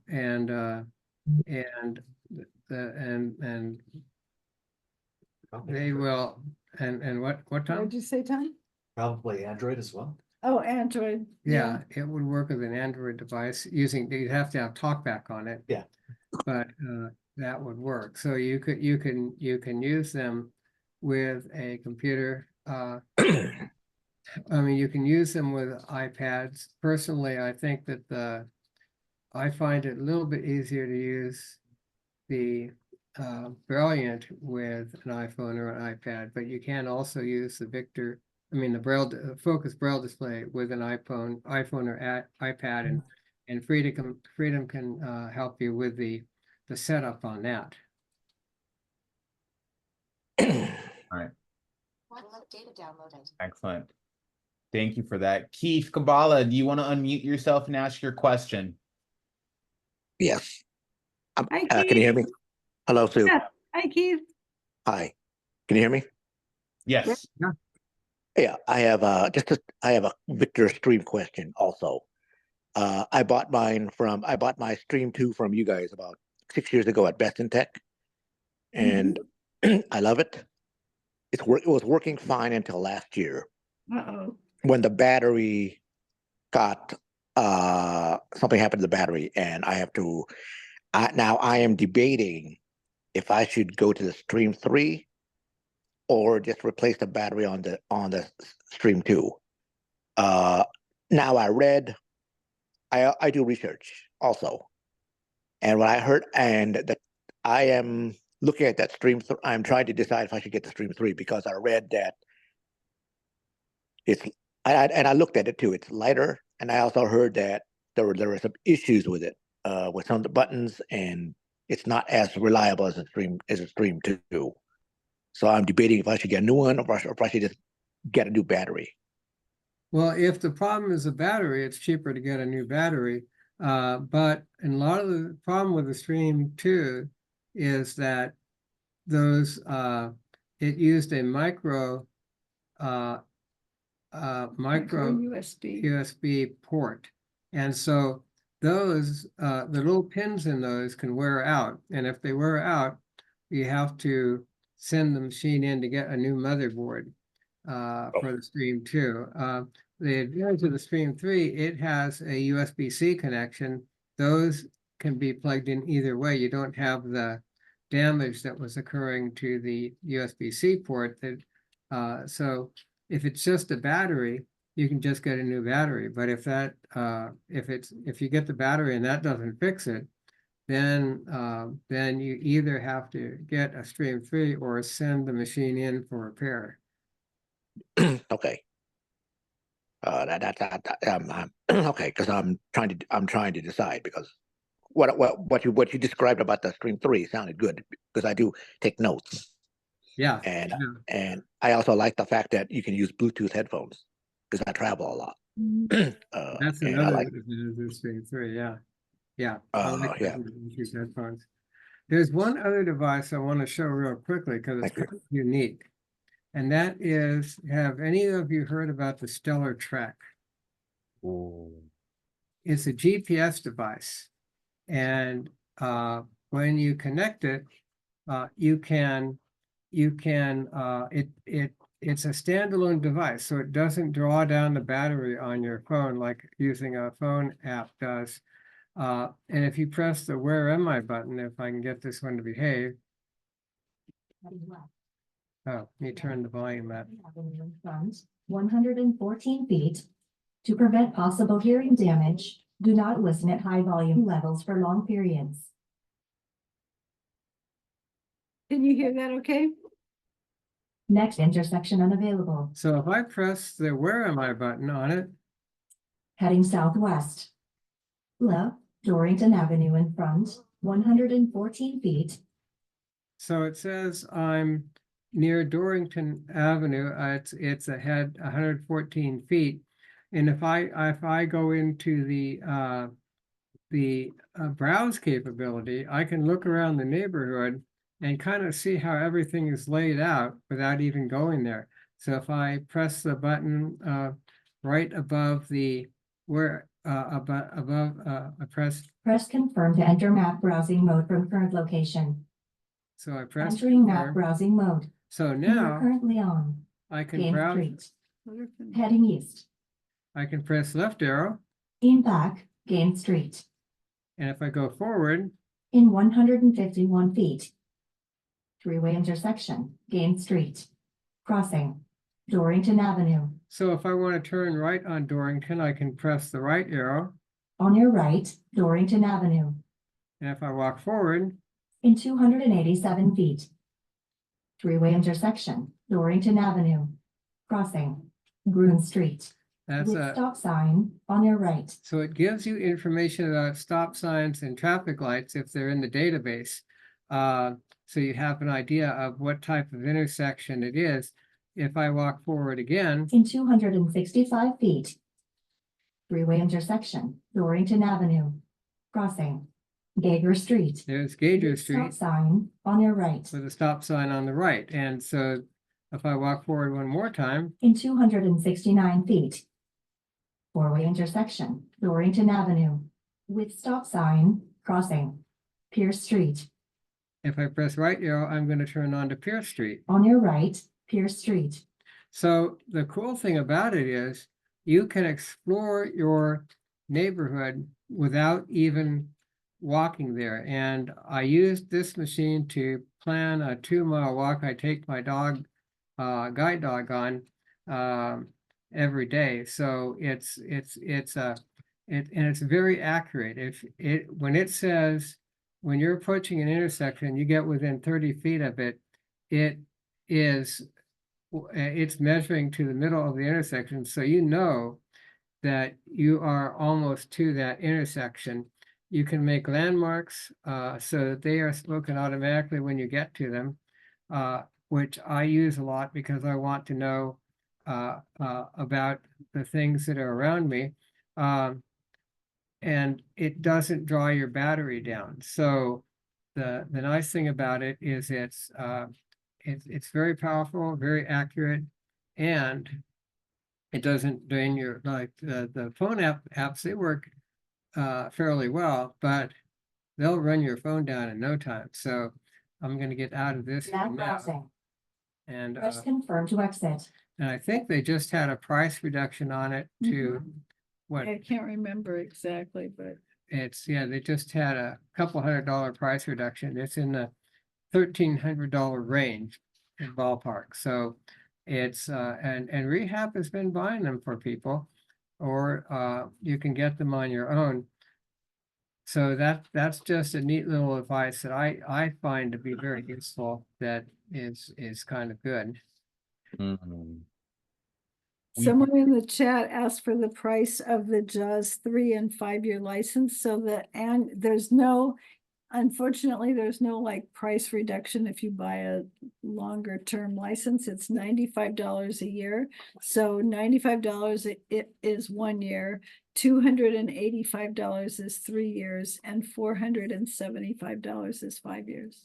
[SPEAKER 3] they will. And what Tom?
[SPEAKER 4] What did you say, Tom?
[SPEAKER 6] Probably Android as well.
[SPEAKER 4] Oh, Android.
[SPEAKER 3] Yeah, it would work with an Android device using. You'd have to have TalkBack on it.
[SPEAKER 6] Yeah.
[SPEAKER 3] But that would work. So you can use them with a computer. I mean, you can use them with iPads. Personally, I think that I find it a little bit easier to use the Brilliant with an iPhone or an iPad, but you can also use the Focus Braille display with an iPhone or iPad, and Freedom can help you with the setup on that.
[SPEAKER 1] All right.
[SPEAKER 8] Data downloaded.
[SPEAKER 1] Excellent. Thank you for that. Keith Kabbalah, do you want to unmute yourself and ask your question?
[SPEAKER 10] Yes.
[SPEAKER 4] Hi,
[SPEAKER 10] Can you hear me?
[SPEAKER 4] Keith.
[SPEAKER 10] Hello, Sue.
[SPEAKER 4] Yeah. Hi, Keith.
[SPEAKER 10] Hi. Can you hear me?
[SPEAKER 1] Yes.
[SPEAKER 10] Yeah, I have a Victor Stream question also. I bought my Stream 2 from you guys about 6 years ago at Best in Tech, and I love it. It was working fine until last year.
[SPEAKER 4] Uh-oh.
[SPEAKER 10] When the battery got something happened to the battery, and now I am debating if I should go to the Stream 3 or just replace the battery on the Stream 2. Now I do research also, and what I heard, and that I am looking at that Stream. I'm trying to decide if I should get the Stream 3 because I read that and I looked at it too. It's lighter, and I also heard that there were some issues with it, with some of the buttons, and it's not as reliable as a Stream 2. So I'm debating if I should get a new one or if I should just get a new battery.
[SPEAKER 3] Well, if the problem is the battery, it's cheaper to get a new battery. But a lot of the problem with the Stream 2 is that it used a micro USB port, and so those the little pins in those can wear out, and if they wear out, you have to send the machine in to get a new motherboard for the Stream 2. The advantage of the Stream 3, it has a USB-C connection. Those can be plugged in either way. You don't have the damage that was occurring to the USB-C port. So if it's just a battery, you can just get a new battery. But if you get the battery and that doesn't fix it, then you either have to get a Stream 3 or send the machine in for repair.
[SPEAKER 10] Okay. Okay, because I'm trying to decide, because what you described about the Stream 3 sounded good, because I do take notes.
[SPEAKER 3] Yeah.
[SPEAKER 10] And I also like the fact that you can use Bluetooth headphones, because I travel a lot.
[SPEAKER 3] That's another advantage of Stream 3, yeah. Yeah. I like
[SPEAKER 10] Yeah.
[SPEAKER 3] these headphones. There's one other device I want to show real quickly because it's
[SPEAKER 10] Thank you.
[SPEAKER 3] kind of unique. And that is, have any of you heard about the Stellar Trek? It's a GPS device. And when you connect it, it's a standalone device, so it doesn't draw down the battery on your phone like using a phone app does. And if you press the Where Am I button, if I can get this one to behave. Oh, let me turn the volume up.
[SPEAKER 8] 114 feet. To prevent possible hearing damage, do not listen at high volume levels for long periods.
[SPEAKER 4] Can you hear that okay?
[SPEAKER 8] Next intersection unavailable.
[SPEAKER 3] So if I press the Where Am I button on it,
[SPEAKER 8] Heading southwest. Left, Dorrington Avenue in front, 114 feet.
[SPEAKER 3] so it says I'm near Dorrington Avenue. It's ahead 114 feet. And if I go into the browse capability, I can look around the neighborhood and kind of see how everything is laid out without even going there. So if I press the button right above the I
[SPEAKER 8] Press confirm to enter map browsing mode from current location.
[SPEAKER 3] So I press
[SPEAKER 8] Entering map
[SPEAKER 3] confirm.
[SPEAKER 8] browsing mode.
[SPEAKER 3] So
[SPEAKER 8] You are
[SPEAKER 3] now
[SPEAKER 8] currently on
[SPEAKER 3] I can
[SPEAKER 8] Game
[SPEAKER 3] browse.
[SPEAKER 8] Street. Heading east.
[SPEAKER 3] I can press left arrow,
[SPEAKER 8] In back, Game Street.
[SPEAKER 3] and if I go forward,
[SPEAKER 8] In 151 feet. Three-way intersection, Game Street. Crossing, Dorrington Avenue.
[SPEAKER 3] so if I want to turn right on Dorrington, I can press the right arrow,
[SPEAKER 8] On your right, Dorrington Avenue.
[SPEAKER 3] and if I walk forward,
[SPEAKER 8] In 287 feet. Three-way intersection, Dorrington Avenue. Crossing, Gruen Street.
[SPEAKER 3] that's
[SPEAKER 8] With
[SPEAKER 3] a.
[SPEAKER 8] stop sign on your right.
[SPEAKER 3] So it gives you information about stop signs and traffic lights if they're in the database. So you have an idea of what type of intersection it is. If I walk forward again,
[SPEAKER 8] In 265 feet. Three-way intersection, Dorrington Avenue. Crossing, Gager Street.
[SPEAKER 3] there's Gager
[SPEAKER 8] With
[SPEAKER 3] Street
[SPEAKER 8] stop sign on your right.
[SPEAKER 3] with a stop sign on the right. And so if I walk forward one more time,
[SPEAKER 8] In 269 feet. Four-way intersection, Dorrington Avenue. With stop sign, crossing, Pierce Street.
[SPEAKER 3] if I press right arrow, I'm going to turn on to Pierce Street.
[SPEAKER 8] On your right, Pierce Street.
[SPEAKER 3] So the cool thing about it is you can explore your neighborhood without even walking there. And I used this machine to plan a 2-mile walk. I take my dog, guide dog on every day. So it's very accurate. When it says when you're approaching an intersection, you get within 30 feet of it, it's measuring to the middle of the intersection, so you know that you are almost to that intersection. You can make landmarks so that they are spoken automatically when you get to them, which I use a lot because I want to know about the things that are around me. And it doesn't draw your battery down. So the nice thing about it is it's very powerful, very accurate, and it doesn't drain your, like the phone apps, they work fairly well, but they'll run your phone down in no time. So I'm going to get out of this
[SPEAKER 8] Now
[SPEAKER 3] for now.
[SPEAKER 8] crossing.
[SPEAKER 3] And
[SPEAKER 8] Press confirm to exit.
[SPEAKER 3] I think they just had a price reduction on it to what
[SPEAKER 4] I can't remember exactly, but
[SPEAKER 3] they just had a couple $100 price reduction. It's in the $1,300 range in ballpark. So it's and Rehab has been buying them for people, or you can get them on your own. So that's just a neat little advice that I find to be very useful. That is kind of good.
[SPEAKER 4] someone in the chat asked for the price of the JAWS 3 and 5-year license, so that, and there's no Unfortunately, there's no like price reduction if you buy a longer term license. It's $95 a year. So $95 it is 1 year, $285 is 3 years, and $475 is 5 years.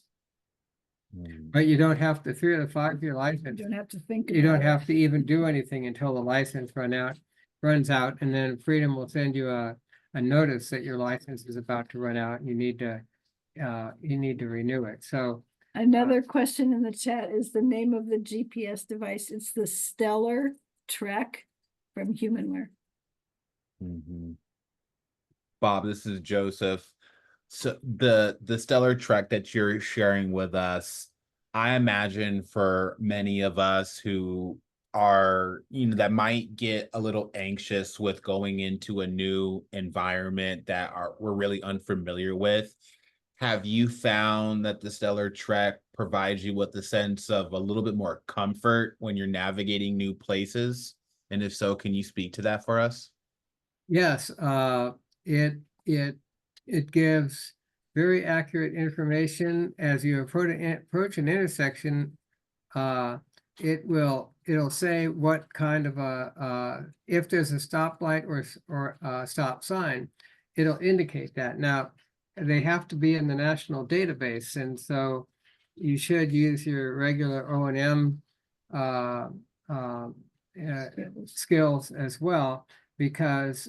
[SPEAKER 3] But you don't have to, through the 5-year
[SPEAKER 4] You
[SPEAKER 3] license,
[SPEAKER 4] don't have to think.
[SPEAKER 3] you don't
[SPEAKER 4] about it.
[SPEAKER 3] have to even do anything until the license runs out, and then Freedom will send you a notice that your license is about to run out and you need to renew it. So
[SPEAKER 4] Another question in the chat is the name of the GPS device. It's the Stellar Trek from Humanware.
[SPEAKER 1] Bob, this is Joseph. So the Stellar Trek that you're sharing with us, I imagine for many of us who are, that might get a little anxious with going into a new environment that we're really unfamiliar with. Have you found that the Stellar Trek provides you with a sense of a little bit more comfort when you're navigating new places? And if so, can you speak to that for us?
[SPEAKER 3] yes, it gives very accurate information as you approach an intersection. It'll say what kind of if there's a stoplight or a stop sign, it'll indicate that. Now, they have to be in the national database, and so you should use your regular O&M skills as well, because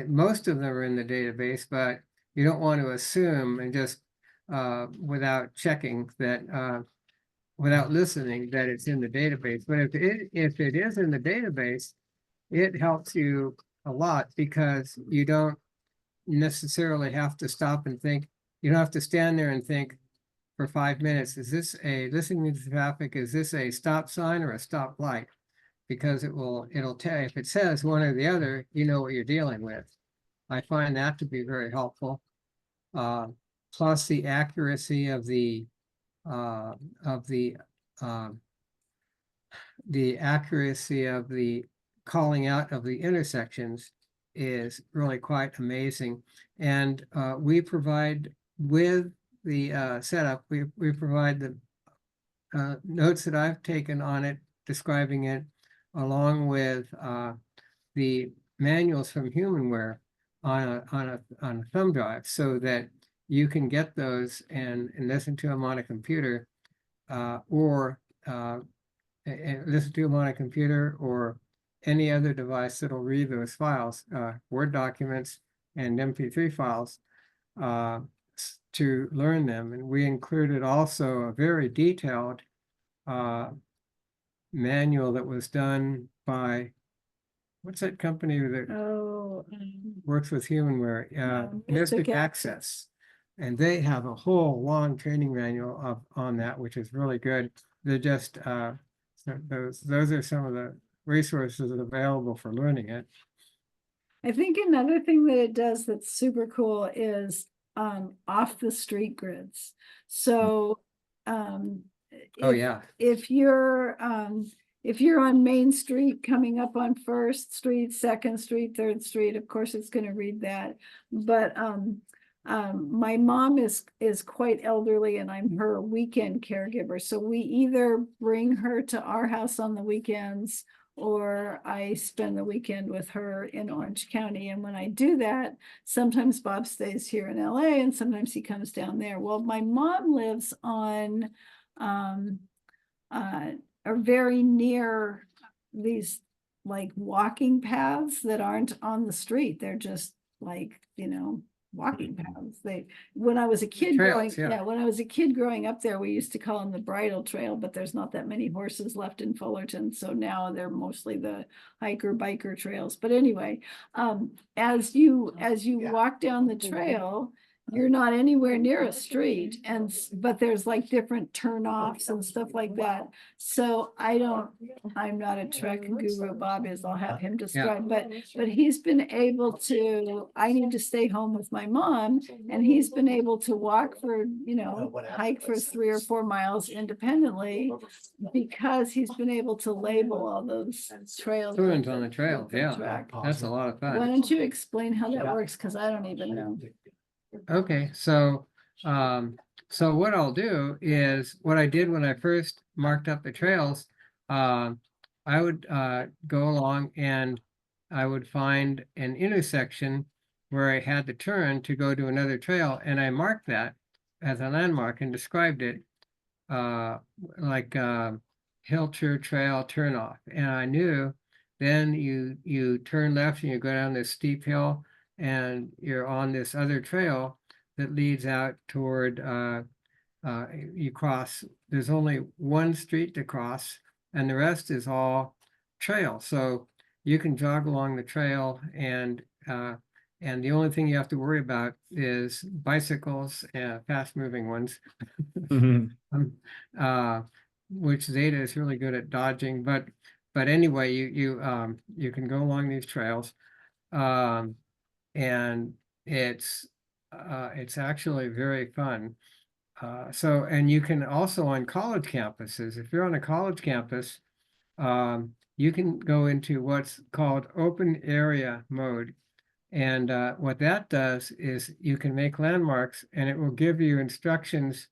[SPEAKER 3] most of them are in the database, but you don't want to assume and just without checking that, without listening, that it's in the database. But if it is in the database, it helps you a lot, because you don't necessarily have to stop and think. You don't have to stand there and think for 5 minutes, is this listening to traffic, is this a stop sign or a stop light? Because it'll tell you. If it says one or the other, you know what you're dealing with. I find that to be very helpful. Plus the accuracy of the accuracy of the calling out of the intersections is really quite amazing. And we provide, with the setup, we provide the notes that I've taken on it, describing it, along with the manuals from Humanware on a thumb drive, so that you can get those and listen to them on a computer, or listen to them on a computer or any other device that'll read those files, Word documents and MP3 files, to learn them. And we included also a very detailed manual that was done by, what's that company that works with Humanware? Mystic Access. And they have a whole long training manual on that, which is really good. They're just those are some of the resources that are available for learning it.
[SPEAKER 4] I think another thing that it does that's super cool is off the street grids. So if you're on Main Street coming up on 1st Street, 2nd Street, 3rd Street, of course it's going to read that. But my mom is quite elderly, and I'm her weekend caregiver. So we either bring her to our house on the weekends, or I spend the weekend with her in Orange County. And when I do that, sometimes Bob stays here in LA and sometimes he comes down there. Well, my mom lives on are very near these like walking paths that aren't on the street. They're just like, walking paths. When I was a kid when I was a kid growing up there, we used to call them the bridle trail, but there's not that many horses left in Fullerton. So now they're mostly the hiker biker trails. But anyway, as you walk down the trail, you're not anywhere near a street, but there's like different turnoffs and stuff like that. So I'm not a trek guru. Bob is. I'll have him describe, but he's been able to. I need to stay home with my mom, and he's been able to walk for hike for 3 or 4 miles independently, because he's been able to label all those trails.
[SPEAKER 3] Turns on the trail, that's a lot of fun.
[SPEAKER 4] Why don't you explain how that works? Because I don't even know.
[SPEAKER 3] Okay, so So what I'll do is what I did when I first marked up the trails, I would go along and I would find an intersection where I had to turn to go to another trail, and I marked that as a landmark and described it like Hilcher Trail turnoff. And I knew then you turn left and you go down this steep hill and you're on this other trail that leads out toward you cross, there's only one street to cross and the rest is all trail. So you can jog along the trail and the only thing you have to worry about is bicycles, fast moving ones. Which Zeta is really good at dodging, but anyway, you can go along these trails, and it's actually very fun. So, and you can also on college campuses, if you're on a college campus, you can go into what's called open area mode. And what that does is you can make landmarks and it will give you instructions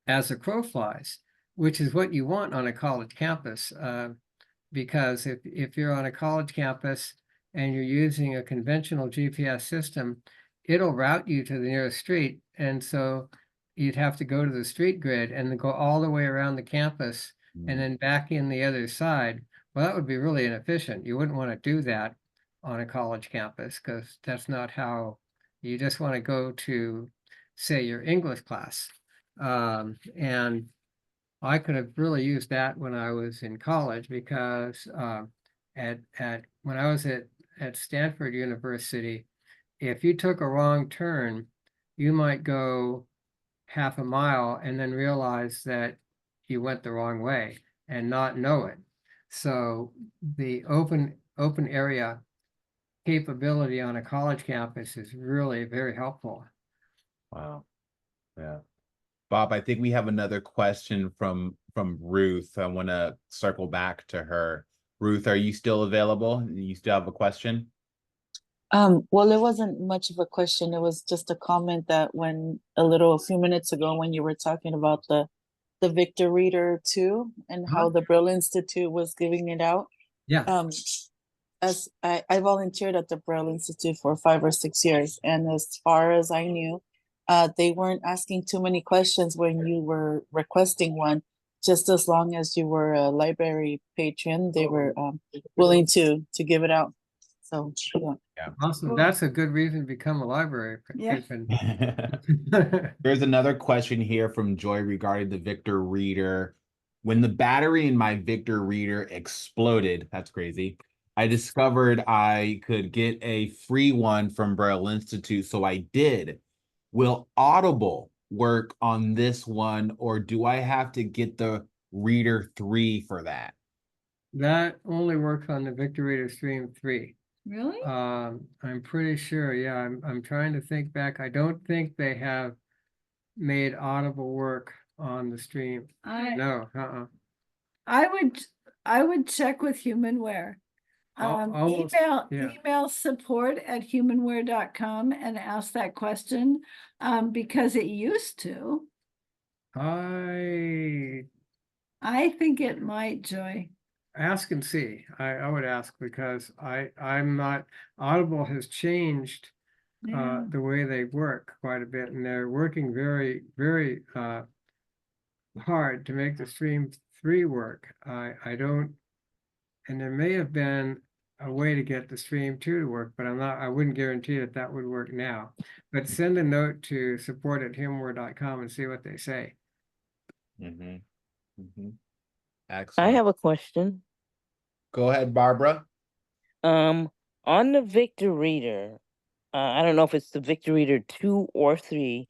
[SPEAKER 3] as the crow flies, which is what you want on a college campus. Because if you're on a college campus and you're using a conventional GPS system, it'll route you to the nearest street. And so you'd have to go to the street grid and then go all the way around the campus and then back in the other side. Well, that would be really inefficient. You wouldn't want to do that on a college campus because that's not how you just want to go to, say, your English class. And I could have really used that when I was in college because when I was at Stanford University, if you took a wrong turn, you might go half a mile and then realize that you went the wrong way and not know it. So the open area capability on a college campus is really very helpful.
[SPEAKER 1] Wow. Yeah. Bob, I think we have another question from Ruth. I want to circle back to her. Ruth, are you still available? You still have a question?
[SPEAKER 7] Well, it wasn't much of a question. It was just a comment that a few minutes ago, when you were talking about the Victor Reader 2 and how the Brill Institute was giving it out.
[SPEAKER 3] Yeah.
[SPEAKER 7] As I volunteered at the Brill Institute for 5 or 6 years, and as far as I knew, they weren't asking too many questions when you were requesting one. Just as long as you were a library patron, they were willing to give it out. So
[SPEAKER 3] yeah. Awesome. That's a good reason to become a library patron.
[SPEAKER 1] There's another question here from Joy regarding the Victor Reader. When the battery in my Victor Reader exploded, that's crazy, I discovered I could get a free one from Braille Institute, so I did. Will Audible work on this one, or do I have to get the Reader 3 for that?
[SPEAKER 3] That only works on the Victor Reader Stream 3.
[SPEAKER 4] Really?
[SPEAKER 3] I'm pretty sure. Yeah, I'm trying to think back. I don't think they have made Audible work on the stream. No.
[SPEAKER 4] I would check with Humanware. Email support@humanware.com and ask that question, because it used to.
[SPEAKER 3] I
[SPEAKER 4] think it might, Joy.
[SPEAKER 3] Ask and see. I would ask because I'm not, Audible has changed the way they work quite a bit, and they're working very, very hard to make the Stream 3 work. I don't, and there may have been a way to get the Stream 2 to work, but I wouldn't guarantee that would work now. But send a note to support@humanware.com and see what they say.
[SPEAKER 1] Excellent.
[SPEAKER 5] I have a question.
[SPEAKER 1] Go ahead, Barbara.
[SPEAKER 5] On the Victor Reader, I don't know if it's the Victor Reader 2 or 3,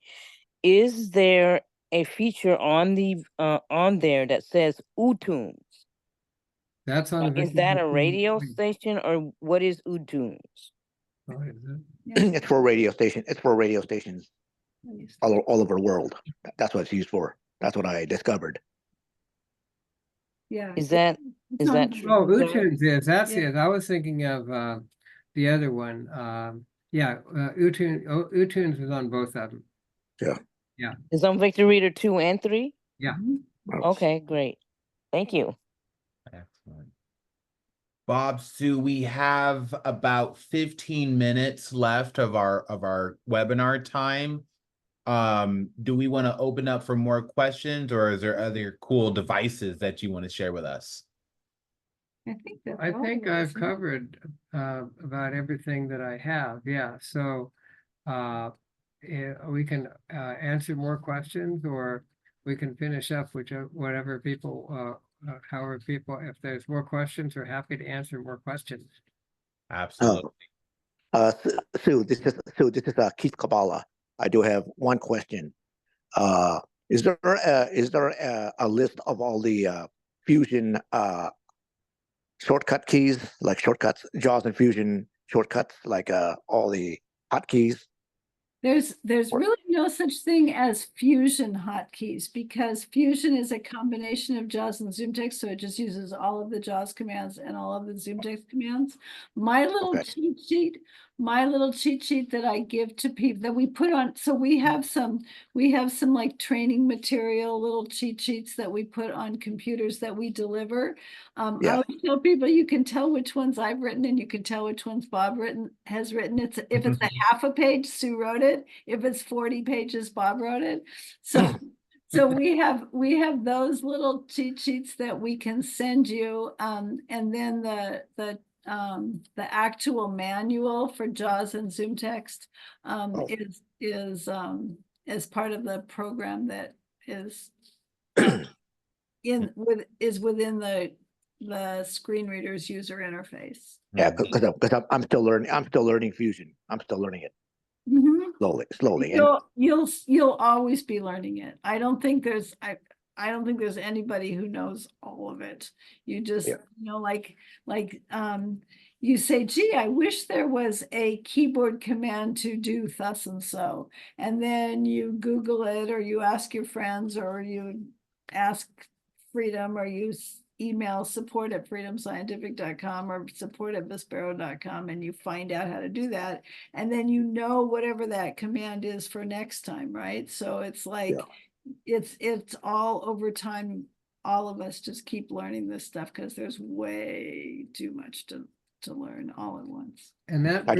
[SPEAKER 5] is there a feature on there that says uTunes?
[SPEAKER 3] That's on.
[SPEAKER 5] Is that a radio station, or what is uTunes?
[SPEAKER 3] Oh, is it?
[SPEAKER 10] It's for radio station. It's for radio stations all over the world. That's what it's used for. That's what I discovered.
[SPEAKER 4] Yeah.
[SPEAKER 5] Is that true?
[SPEAKER 3] Oh, uTunes is. That's it. I was thinking of the other one. Yeah, Utunes is on both of them.
[SPEAKER 5] It's on Victor Reader 2 and 3?
[SPEAKER 3] Yeah.
[SPEAKER 5] Okay, great. Thank you.
[SPEAKER 1] Excellent. Bob, Sue, we have about 15 minutes left of our webinar time. Do we want to open up for more questions, or is there other cool devices that you want to share with us?
[SPEAKER 4] I think that's
[SPEAKER 3] I
[SPEAKER 4] all
[SPEAKER 3] think
[SPEAKER 4] there
[SPEAKER 3] I've
[SPEAKER 4] is.
[SPEAKER 3] covered about everything that I have. Yeah, so we can answer more questions, or we can finish up with whatever people, however people, if there's more questions, we're happy to answer more questions.
[SPEAKER 1] Absolutely.
[SPEAKER 10] Sue, this is Keith Kabbalah. I do have one question. Is there a list of all the Fusion shortcut keys, like shortcuts, JAWS and Fusion shortcuts, like all the hotkeys?
[SPEAKER 4] There's
[SPEAKER 10] Or-
[SPEAKER 4] really no such thing as Fusion hotkeys, because Fusion is a combination of JAWS and ZoomText, so it just uses all of the JAWS commands and all of the ZoomText commands. My little
[SPEAKER 10] Okay.
[SPEAKER 4] cheat sheet that I give to people that we put on, so we have some like training material, little cheat sheets that we put on computers that we deliver. I
[SPEAKER 10] Yeah.
[SPEAKER 4] always tell people you can tell which ones I've written and you can tell which ones Bob has written. If it's a half a page, Sue wrote it. If it's 40 pages, Bob wrote it. So we have those little cheat sheets that we can send you. And then the actual manual for JAWS and ZoomText is part of the program that is within the screen reader's user interface.
[SPEAKER 10] Yeah, because I'm still learning. I'm still learning Fusion. I'm still learning it slowly. And
[SPEAKER 4] You'll always be learning it. I don't think there's anybody who knows all of it. You just,
[SPEAKER 10] Yeah.
[SPEAKER 4] You say, gee, I wish there was a keyboard command to do thus and so. And then you Google it, or you ask your friends, or you ask Freedom, or you email support@freedomscientific.com or support@vispero.com, and you find out how to do that. And then you know whatever that command is for next time, right? So it's like, it's all over time. All of us just keep learning this stuff because there's way too much to learn all at once.
[SPEAKER 3] And that
[SPEAKER 10] I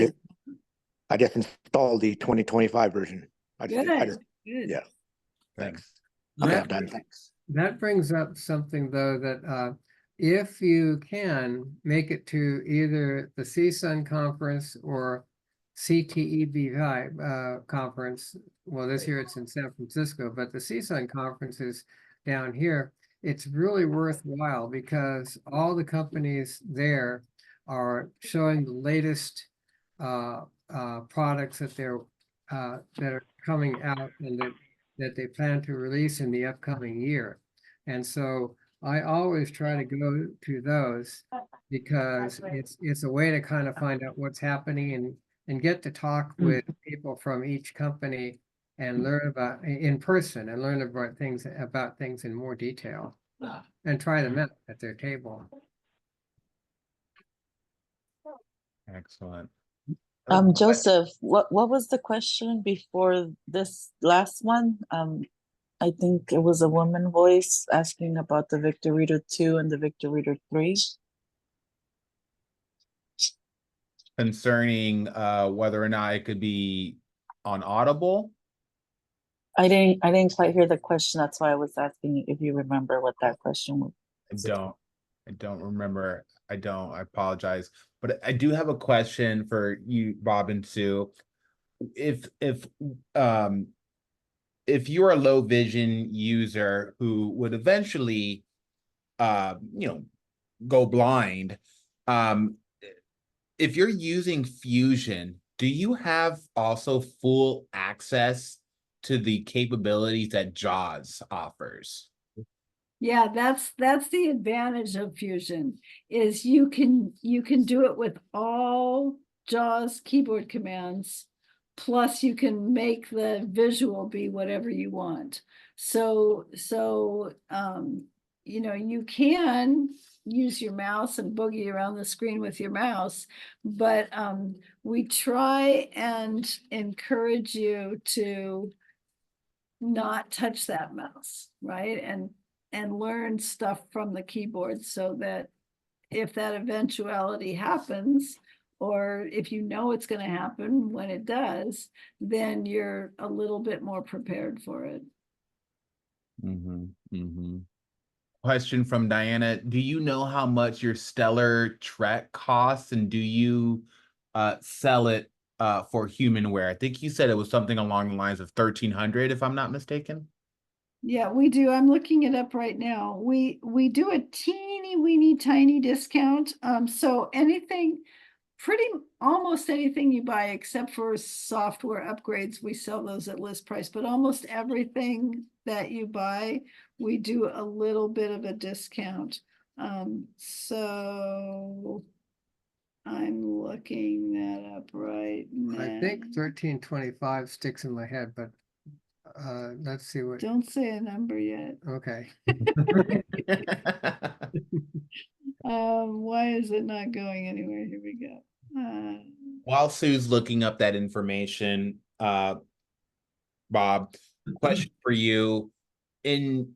[SPEAKER 10] just installed the 2025 version.
[SPEAKER 4] Good.
[SPEAKER 10] Yeah. Thanks.
[SPEAKER 3] That-
[SPEAKER 10] Okay, I'm done. Thanks.
[SPEAKER 3] That brings up something, though, that if you can make it to either the CSUN conference or CTEB conference, well, this year it's in San Francisco, but the CSUN conference is down here. It's really worthwhile because all the companies there are showing the latest products that that are coming out and that they plan to release in the upcoming year. And so I always try to go to those because it's a way to kind of find out what's happening and get to talk with people from each company and learn about in person and learn about things in more detail and try them out at their table.
[SPEAKER 1] Excellent.
[SPEAKER 7] Joseph, what was the question before this last one? I think it was a woman voice asking about the Victor Reader 2 and the Victor Reader 3.
[SPEAKER 1] Concerning whether or not it could be on Audible.
[SPEAKER 7] I didn't quite hear the question. That's why I was asking if you remember what that question was.
[SPEAKER 1] I don't remember. I apologize. But I do have a question for you, Bob and Sue. If you're a low vision user who would eventually go blind, if you're using Fusion, do you have also full access to the capabilities that JAWS offers?
[SPEAKER 4] Yeah, that's the advantage of Fusion, is you can do it with all JAWS keyboard commands, plus you can make the visual be whatever you want. So you can use your mouse and boogie around the screen with your mouse, but we try and encourage you to not touch that mouse, right? And learn stuff from the keyboard so that if that eventuality happens, or if you know it's going to happen when it does, then you're a little bit more prepared for it.
[SPEAKER 1] Question from Diana. Do you know how much your Stellar Trek costs, and do you sell it for humanware? I think you said it was something along the lines of 1,300, if I'm not mistaken.
[SPEAKER 4] Yeah, we do. I'm looking it up right now. We do a teeny weeny tiny discount. So almost anything you buy except for software upgrades, we sell those at list price, but almost everything that you buy, we do a little bit of a discount. So I'm looking that up right now.
[SPEAKER 3] I think 1325 sticks in my head, but let's see what.
[SPEAKER 4] Don't say a number yet.
[SPEAKER 3] Okay.
[SPEAKER 4] Why is it not going anywhere? Here we go.
[SPEAKER 1] While Sue's looking up that information, Bob, question for you. In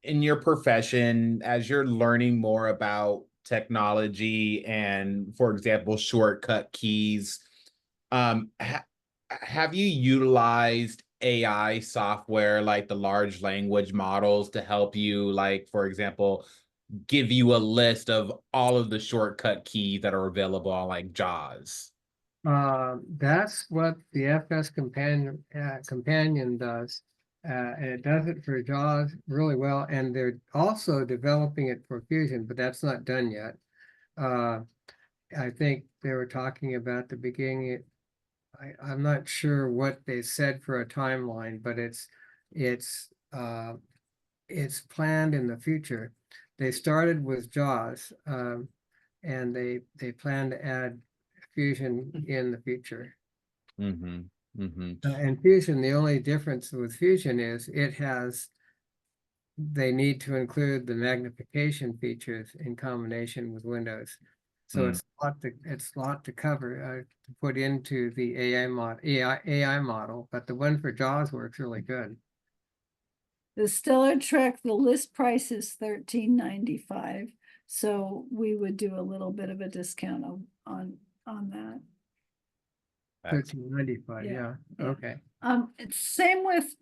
[SPEAKER 1] your profession, as you're learning more about technology and, for example, shortcut keys, have you utilized AI software like the large language models to help you, like, for example, give you a list of all of the shortcut keys that are available on like JAWS?
[SPEAKER 3] That's what the FS companion does. And it does it for JAWS really well, and they're also developing it for Fusion, but that's not done yet. I think they were talking about the beginning. I'm not sure what they said for a timeline, but it's planned in the future. They started with JAWS, and they plan to add Fusion in the future. And Fusion, the only difference with Fusion is they need to include the magnification features in combination with Windows. So it's a lot to cover to put into the AI model, but the one for JAWS works really good.
[SPEAKER 4] The Stellar Trek, the list price is $13.95, so we would do a little bit of a discount on that.
[SPEAKER 3] $13.95, yeah. Okay.
[SPEAKER 4] It's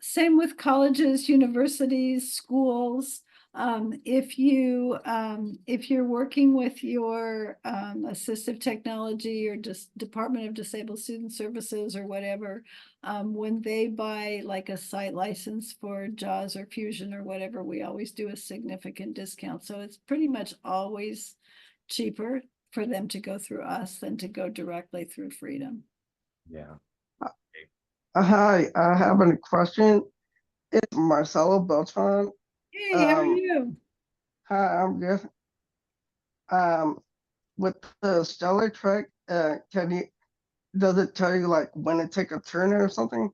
[SPEAKER 4] same with colleges, universities, schools. If you're working with your assistive technology or just Department of Disabled Student Services or whatever, when they buy like a site license for JAWS or Fusion or whatever, we always do a significant discount. So it's pretty much always cheaper for them to go through us than to go directly through Freedom.
[SPEAKER 1] Yeah.
[SPEAKER 11] Hi, I have a question. It's Marcelo Beltran.
[SPEAKER 4] Hey, how are you?
[SPEAKER 11] Hi, I'm good. With the Stellar Trek, does it tell you like when to take a turn or something?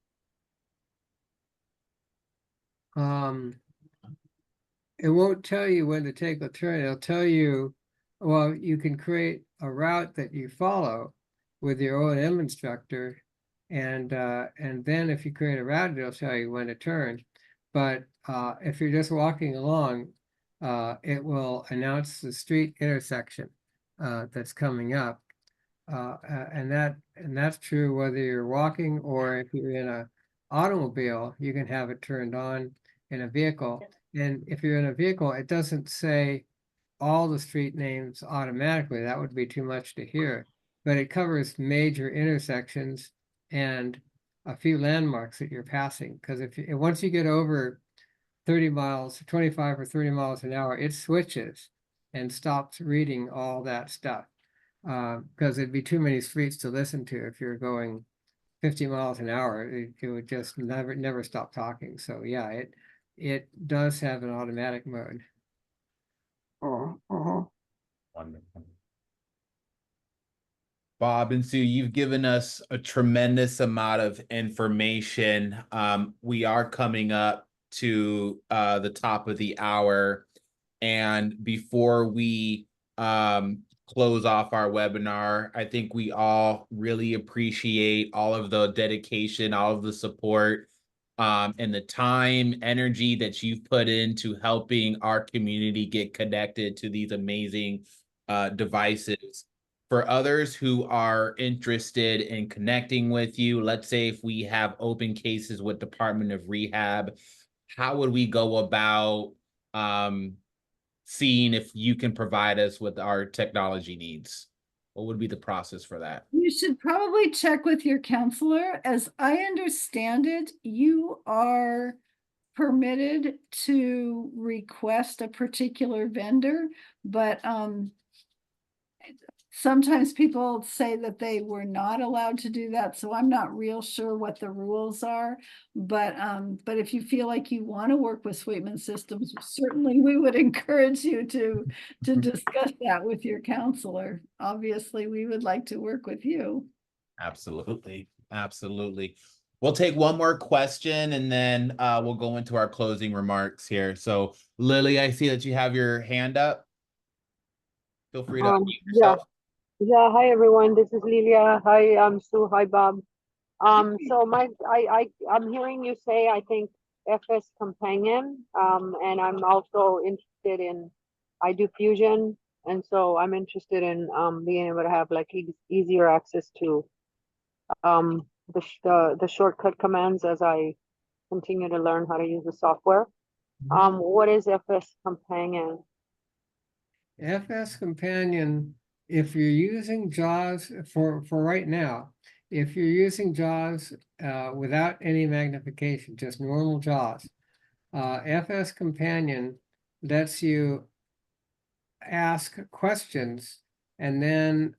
[SPEAKER 3] It won't tell you when to take a turn. It'll tell you, well, you can create a route that you follow with your O&M instructor, and then if you create a route, it'll tell you when to turn. But if you're just walking along, it will announce the street intersection that's coming up, and that's true whether you're walking or if you're in an automobile. You can have it turned on in a vehicle, and if you're in a vehicle, it doesn't say all the street names automatically. That would be too much to hear, but it covers major intersections and a few landmarks that you're passing. Because once you get over 30 miles, 25 or 30 miles an hour, it switches and stops reading all that stuff. Because it'd be too many streets to listen to if you're going 50 miles an hour. It would just never stop talking. So yeah, it does have an automatic mode.
[SPEAKER 1] Wonderful. Bob and Sue, you've given us a tremendous amount of information. We are coming up to the top of the hour. And before we close off our webinar, I think we all really appreciate all of the dedication, all of the support, and the time, energy that you've put into helping our community get connected to these amazing devices. For others who are interested in connecting with you, let's say if we have open cases with Department of Rehab, how would we go about seeing if you can provide us with our technology needs? What would be the process for that?
[SPEAKER 4] You should probably check with your counselor. As I understand it, you are permitted to request a particular vendor, but sometimes people say that they were not allowed to do that, so I'm not real sure what the rules are. But if you feel like you want to work with Sweetman Systems, certainly we would encourage you to discuss that with your counselor. Obviously, we would like to work with you.
[SPEAKER 1] Absolutely. Absolutely. We'll take one more question and then we'll go into our closing remarks here. So Lily, I see that you have your hand up. Feel free to unmute yourself.
[SPEAKER 12] Yeah, hi everyone. This is Lilia. Hi, Sue. Hi, Bob. So I'm hearing you say, I think, FS Companion, and I'm also interested in, I do Fusion, and so I'm interested in being able to have like easier access to the shortcut commands as I continue to learn how to use the software. What is FS Companion?
[SPEAKER 3] FS Companion, if you're using JAWS for right now, if you're using JAWS without any magnification, just normal JAWS, FS Companion lets you ask questions and then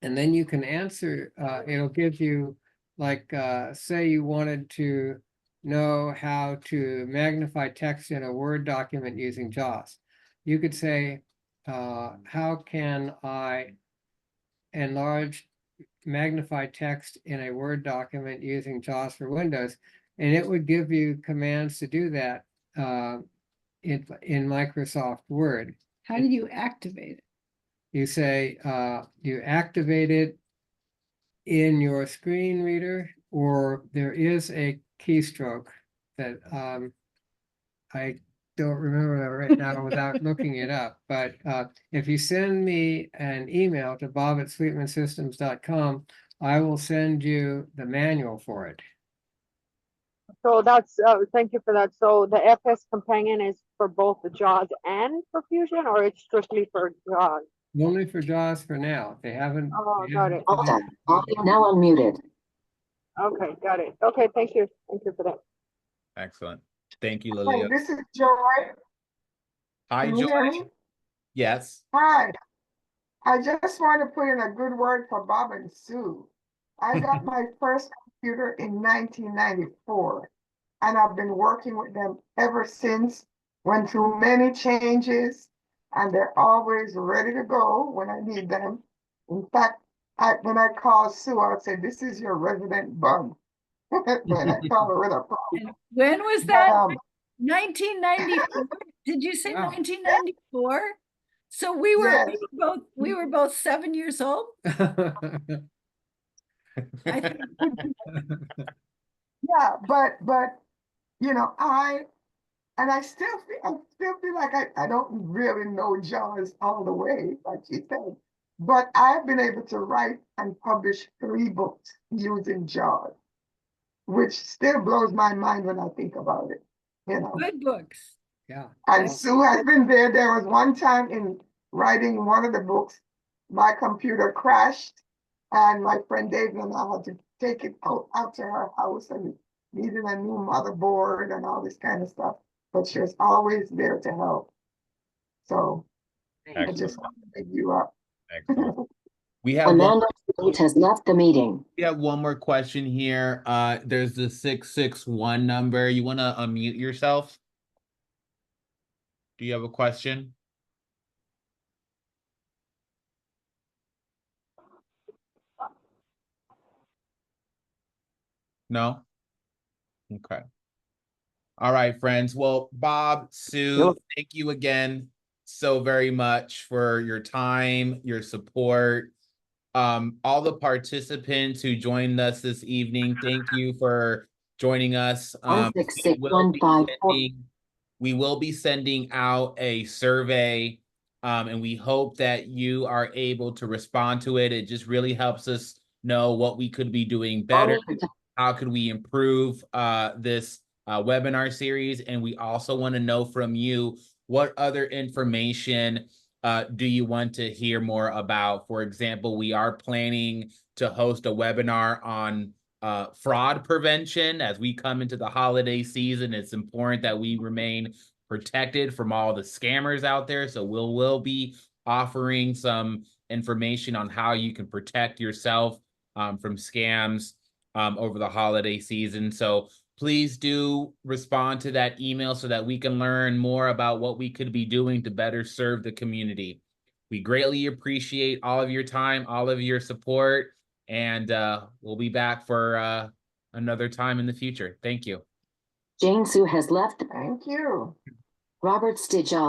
[SPEAKER 3] you can answer. It'll give you, like, say you wanted to know how to magnify text in a Word document using JAWS. You could say, how can I magnify text in a Word document using JAWS for Windows? And it would give you commands to do that in Microsoft Word.
[SPEAKER 4] How do you activate it?
[SPEAKER 3] You say, you activate it in your screen reader, or there is a keystroke that I don't remember that right now without looking it up. But if you send me an email to bob@sweetmansystems.com, I will send you the manual for it.
[SPEAKER 12] So that's, thank you for that. So the FS Companion is for both the JAWS and for Fusion, or it's strictly for JAWS?
[SPEAKER 3] Only for JAWS for now. They haven't.
[SPEAKER 12] Oh, got it.
[SPEAKER 8] Now unmuted.
[SPEAKER 12] Okay, got it. Okay, thank you. Thank you for that.
[SPEAKER 1] Excellent. Thank you,
[SPEAKER 13] Hey,
[SPEAKER 1] Lilia.
[SPEAKER 13] this is Joy.
[SPEAKER 1] Hi,
[SPEAKER 13] Can you hear me?
[SPEAKER 1] Joy. Yes.
[SPEAKER 13] Hi. I just want to put in a good word for Bob and Sue. I got my first computer in 1994, and I've been working with them ever since. Went through many changes, and they're always ready to go when I need them. In fact, when I call Sue, I would say, "This is your resident bug." When I call her with a problem.
[SPEAKER 4] When was that? 1994? Did you say 1994? So we were both 7 years old. I think.
[SPEAKER 13] Yeah, but you know, I still feel like I don't really know JAWS all the way, like you said. But I've been able to write and publish 3 books using JAWS, which still blows my mind when I think about it. You know,
[SPEAKER 4] Good books.
[SPEAKER 3] Yeah.
[SPEAKER 13] and Sue has been there. There was one time in writing one of the books, my computer crashed, and my friend David and I had to take it out to her house and needed a new motherboard and all this kind of stuff. But she was always there to help. So I just want to big you up.
[SPEAKER 1] Excellent. We have
[SPEAKER 8] Amanda has left the meeting.
[SPEAKER 1] We have one more question here. There's the 661 number. You want to unmute yourself? Do you have a question? No? Okay. All right, friends. Well, Bob, Sue, thank you again so very much for your time, your support. All the participants who joined us this evening, thank you for joining us. We will be sending out a survey, and we hope that you are able to respond to it. It just really helps us know what we could be doing better. How could we improve this webinar series? And we also want to know from you, what other information do you want to hear more about? For example, we are planning to host a webinar on fraud prevention. As we come into the holiday season, it's important that we remain protected from all the scammers out there. So we'll be offering some information on how you can protect yourself from scams over the holiday season. So please do respond to that email so that we can learn more about what we could be doing to better serve the community. We greatly appreciate all of your time, all of your support, and we'll be back for another time in the future. Thank you.
[SPEAKER 14] Jane Sue has left.
[SPEAKER 13] Thank you.
[SPEAKER 14] Robert Stidjall.